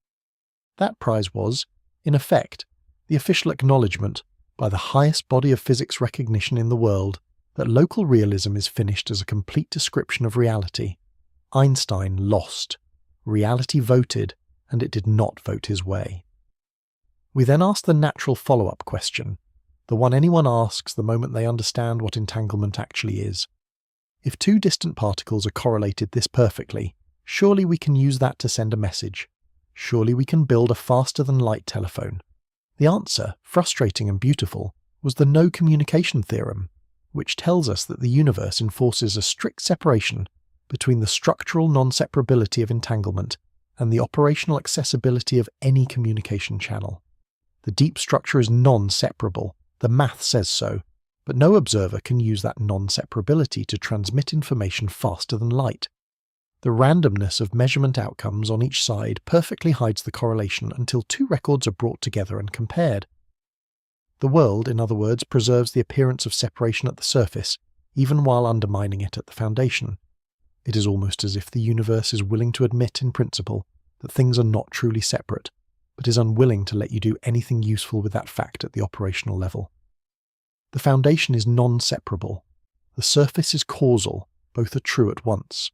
That prize was, in effect, the official acknowledgement, by the highest body of physics recognition in the world, that local realism is finished as a complete description of reality. Einstein lost. Reality voted, and it did not vote his way. We then asked the natural follow-up question, the one anyone asks the moment they understand what entanglement actually is. If two distant particles are correlated this perfectly, surely we can use that to send a message. Surely we can build a faster-than-light telephone. The answer, frustrating and beautiful, was the no communication theorem, which tells us that the universe enforces a strict separation between the structural non-separability of entanglement and the operational accessibility of any communication channel. The deep structure is non-separable, the math says so, but no observer can use that non-separability to transmit information faster than light. The randomness of measurement outcomes on each side perfectly hides the correlation until two records are brought together and compared. The world, in other words, preserves the appearance of separation at the surface, even while undermining it at the foundation. It is almost as if the universe is willing to admit in principle that things are not truly separate, but is unwilling to let you do anything useful with that fact at the operational level. The foundation is non-separable. The surface is causal, both are true at once.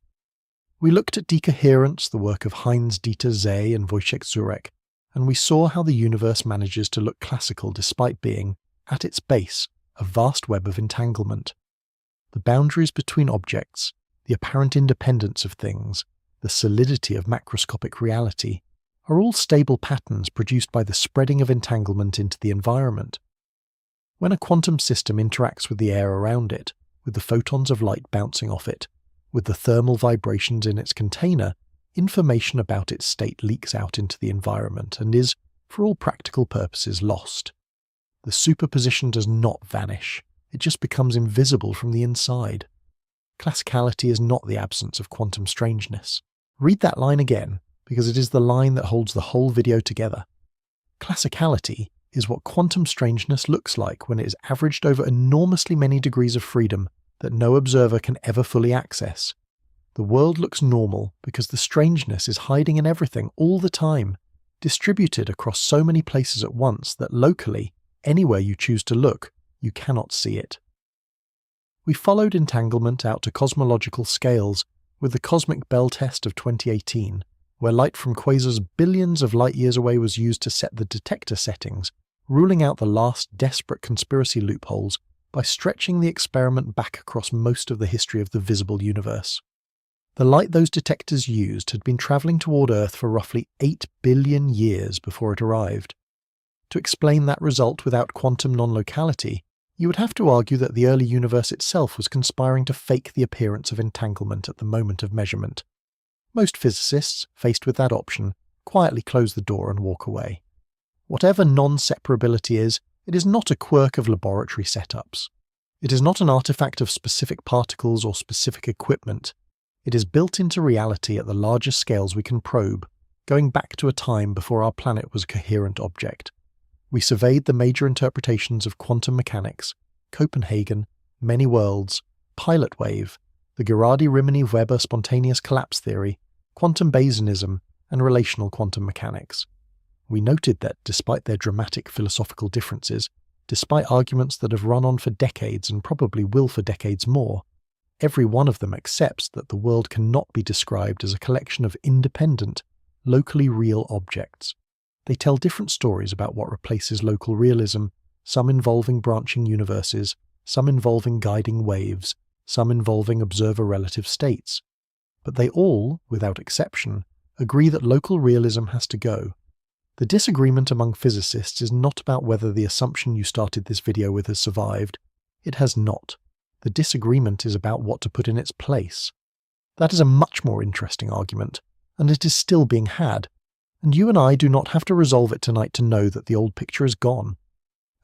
We looked at decoherence, the work of Heinz-Dieter Zeh and Wojciech Zurek, and we saw how the universe manages to look classical despite being, at its base, a vast web of entanglement. The boundaries between objects, the apparent independence of things, the solidity of macroscopic reality, are all stable patterns produced by the spreading of entanglement into the environment. When a quantum system interacts with the air around it, with the photons of light bouncing off it, with the thermal vibrations in its container, information about its state leaks out into the environment and is, for all practical purposes, lost. The superposition does not vanish, it just becomes invisible from the inside. Classicality is not the absence of quantum strangeness. Read that line again. because it is the line that holds the whole video together. Classicality is what quantum strangeness looks like when it is averaged over enormously many degrees of freedom that no observer can ever fully access. The world looks normal because the strangeness is hiding in everything all the time, distributed across so many places at once that locally, anywhere you choose to look, you cannot see it. We followed entanglement out to cosmological scales with the cosmic bell test of 2018, where light from quasars billions of light years away was used to set the detector settings, ruling out the last desperate conspiracy loopholes by stretching the experiment back across most of the history of the visible universe. The light those detectors used had been travelling toward Earth for roughly 8 billion years before it arrived. To explain that result without quantum non-locality, you would have to argue that the early universe itself was conspiring to fake the appearance of entanglement at the moment of measurement. Most physicists, faced with that option, quietly close the door and walk away. Whatever non-separability is, it is not a quirk of laboratory setups. It is not an artifact of specific particles or specific equipment. It is built into reality at the largest scales we can probe, going back to a time before our planet was a coherent object. We surveyed the major interpretations of quantum mechanics, Copenhagen, many worlds, pilot wave, the Ghirardi-Rimini-Weber spontaneous collapse theory, quantum Bayesianism, and relational quantum mechanics. We noted that, despite their dramatic philosophical differences, despite arguments that have run on for decades and probably will for decades more, every one of them accepts that the world cannot be described as a collection of independent, locally real objects. They tell different stories about what replaces local realism, some involving branching universes, some involving guiding waves, some involving observer-relative states. But they all, without exception, agree that local realism has to go. The disagreement among physicists is not about whether the assumption you started this video with has survived. It has not. The disagreement is about what to put in its place. That is a much more interesting argument, and it is still being had, and you and I do not have to resolve it tonight to know that the old picture is gone.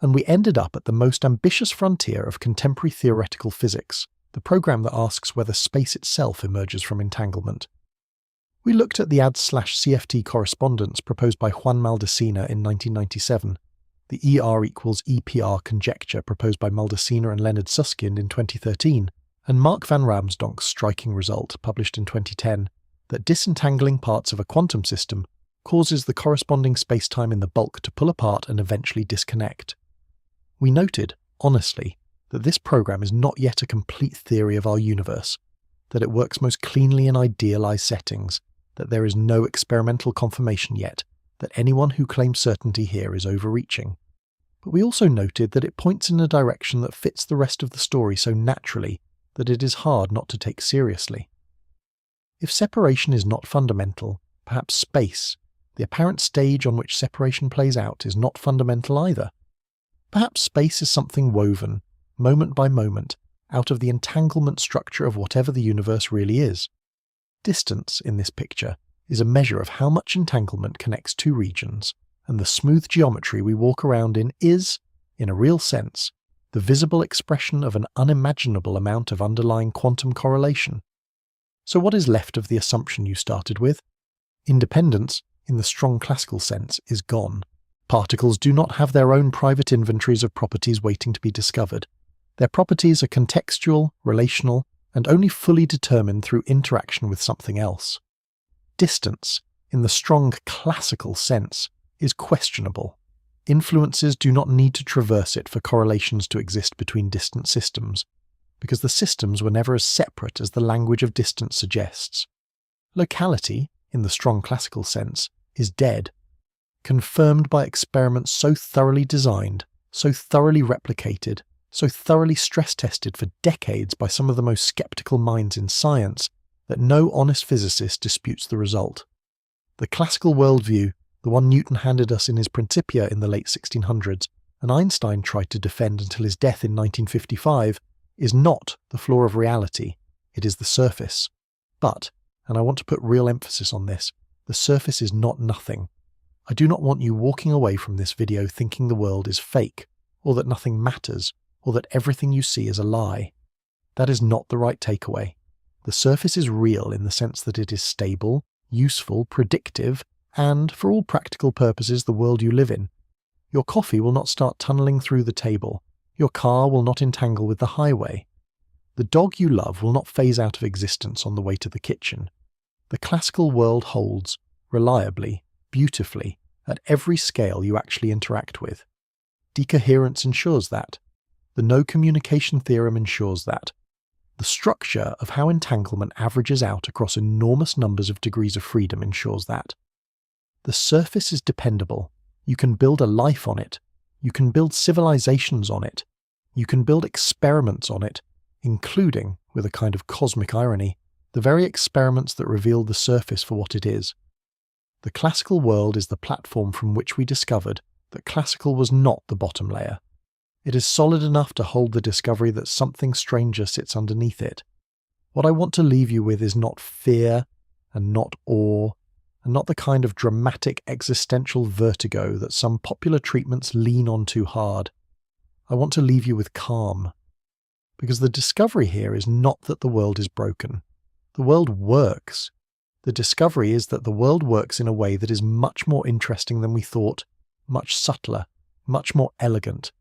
And we ended up at the most ambitious frontier of contemporary theoretical physics, the program that asks whether space itself emerges from entanglement. We looked at the ADS/CFT correspondence proposed by Juan Maldacena in 1997, the ER equals EPR conjecture proposed by Maldacena and Leonard Susskind in 2013, and Mark van Ramsdonk's striking result, published in 2010, that disentangling parts of a quantum system causes the corresponding spacetime in the bulk to pull apart and eventually disconnect. We noted, honestly, that this program is not yet a complete theory of our universe, that it works most cleanly in idealized settings, that there is no experimental confirmation yet, that anyone who claims certainty here is overreaching. But we also noted that it points in a direction that fits the rest of the story so naturally that it is hard not to take seriously. If separation is not fundamental, perhaps space, the apparent stage on which separation plays out, is not fundamental either. Perhaps space is something woven, moment by moment, out of the entanglement structure of whatever the universe really is. Distance, in this picture, is a measure of how much entanglement connects two regions, and the smooth geometry we walk around in is, in a real sense, the visible expression of an unimaginable amount of underlying quantum correlation. So what is left of the assumption you started with? Independence, in the strong classical sense, is gone. Particles do not have their own private inventories of properties waiting to be discovered. Their properties are contextual, relational, and only fully determined through interaction with something else. Distance, in the strong classical sense, is questionable. Influences do not need to traverse it for correlations to exist between distant systems, because the systems were never as separate as the language of distance suggests. Locality, in the strong classical sense, is dead, confirmed by experiments so thoroughly designed, so thoroughly replicated, so thoroughly stress-tested for decades by some of the most skeptical minds in science, that no honest physicist disputes the result. The classical worldview, the one Newton handed us in his Principia in the late 1600s, and Einstein tried to defend until his death in 1955, is not the floor of reality, it is the surface. But, and I want to put real emphasis on this, the surface is not nothing. I do not want you walking away from this video thinking the world is fake, or that nothing matters, or that everything you see is a lie. That is not the right takeaway. The surface is real in the sense that it is stable, useful, predictive, and, for all practical purposes, the world you live in. Your coffee will not start tunneling through the table. Your car will not entangle with the highway. The dog you love will not phase out of existence on the way to the kitchen. The classical world holds, reliably, beautifully, at every scale you actually interact with. Decoherence ensures that. The no communication theorem ensures that. The structure of how entanglement averages out across enormous numbers of degrees of freedom ensures that. The surface is dependable. You can build a life on it. You can build civilizations on it. You can build experiments on it, including, with a kind of cosmic irony, the very experiments that revealed the surface for what it is. The classical world is the platform from which we discovered that classical was not the bottom layer. It is solid enough to hold the discovery that something stranger sits underneath it. What I want to leave you with is not fear, and not awe, and not the kind of dramatic existential vertigo that some popular treatments lean on too hard. I want to leave you with calm. Because the discovery here is not that the world is broken. The world works. The discovery is that the world works in a way that is much more interesting than we thought, much subtler, much more elegant.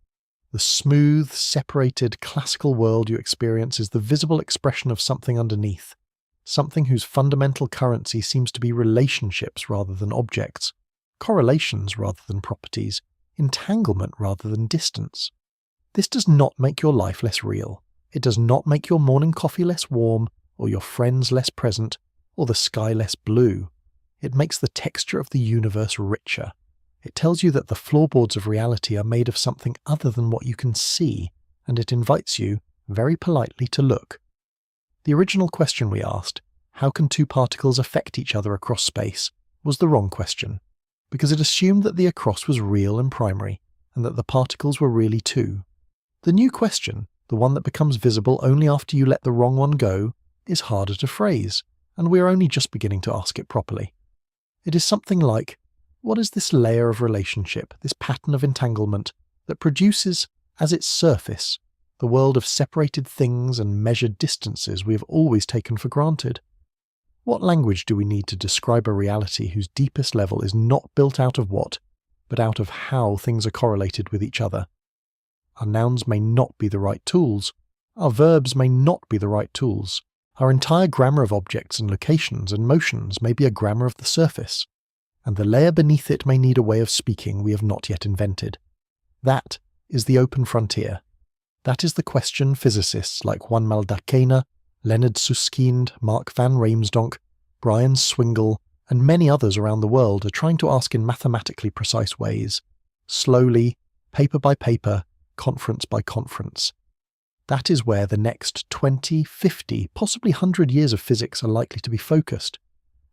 The smooth, separated, classical world you experience is the visible expression of something underneath, something whose fundamental currency seems to be relationships rather than objects, correlations rather than properties, entanglement rather than distance. This does not make your life less real. It does not make your morning coffee less warm, or your friends less present, or the sky less blue. It makes the texture of the universe richer. It tells you that the floorboards of reality are made of something other than what you can see, and it invites you, very politely, to look. The original question we asked, how can two particles affect each other across space, was the wrong question, because it assumed that the across was real and primary, and that the particles were really two. The new question, the one that becomes visible only after you let the wrong one go, is harder to phrase, and we are only just beginning to ask it properly. It is something like, what is this layer of relationship, this pattern of entanglement, that produces, as its surface, the world of separated things and measured distances we have always taken for granted? What language do we need to describe a reality whose deepest level is not built out of what, but out of how things are correlated with each other? Our nouns may not be the right tools. Our verbs may not be the right tools. Our entire grammar of objects and locations and motions may be a grammar of the surface, and the layer beneath it may need a way of speaking we have not yet invented. That is the open frontier. That is the question physicists like Juan Maldacena, Leonard Susskind, Mark van Raamsdonk, Brian Swingle, and many others around the world are trying to ask in mathematically precise ways, slowly, paper by paper, conference by conference. That is where the next 20, 50, possibly 100 years of physics are likely to be focused.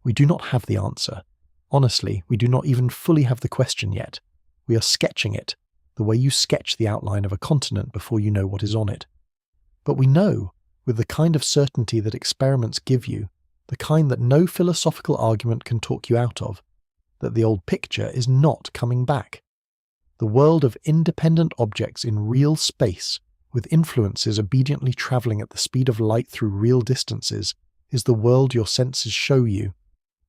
We do not have the answer. Honestly, we do not even fully have the question yet. We are sketching it, the way you sketch the outline of a continent before you know what is on it. But we know, with the kind of certainty that experiments give you, the kind that no philosophical argument can talk you out of, that the old picture is not coming back. The world of independent objects in real space, with influences obediently travelling at the speed of light through real distances, is the world your senses show you,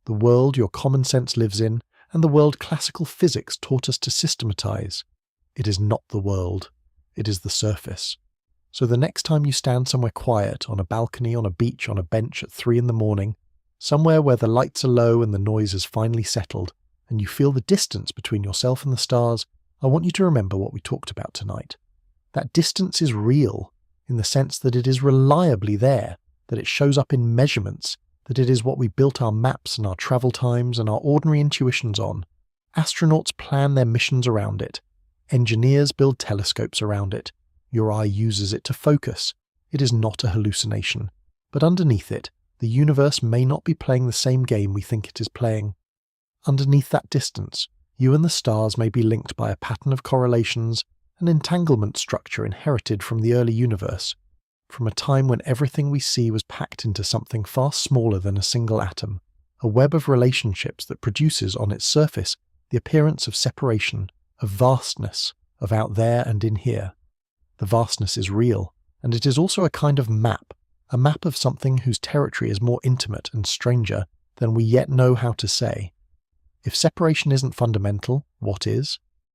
the world your common sense lives in, and the world classical physics taught us to systematize. It is not the world. It is the surface. So the next time you stand somewhere quiet, on a balcony, on a beach, on a bench at 3 a.m, somewhere where the lights are low and the noise has finally settled, and you feel the distance between yourself and the stars, I want you to remember what we talked about tonight. That distance is real, in the sense that it is reliably there, that it shows up in measurements, that it is what we built our maps and our travel times and our ordinary intuitions on. Astronauts plan their missions around it. Engineers build telescopes around it. Your eye uses it to focus. It is not a hallucination. But underneath it, the universe may not be playing the same game we think it is playing. Underneath that distance, you and the stars may be linked by a pattern of correlations, an entanglement structure inherited from the early universe, from a time when everything we see was packed into something far smaller than a single atom, a web of relationships that produces on its surface the appearance of separation, of vastness, of out there and in here. The vastness is real, and it is also a kind of map, a map of something whose territory is more intimate and stranger than we yet know how to say. If separation isn't fundamental, what is?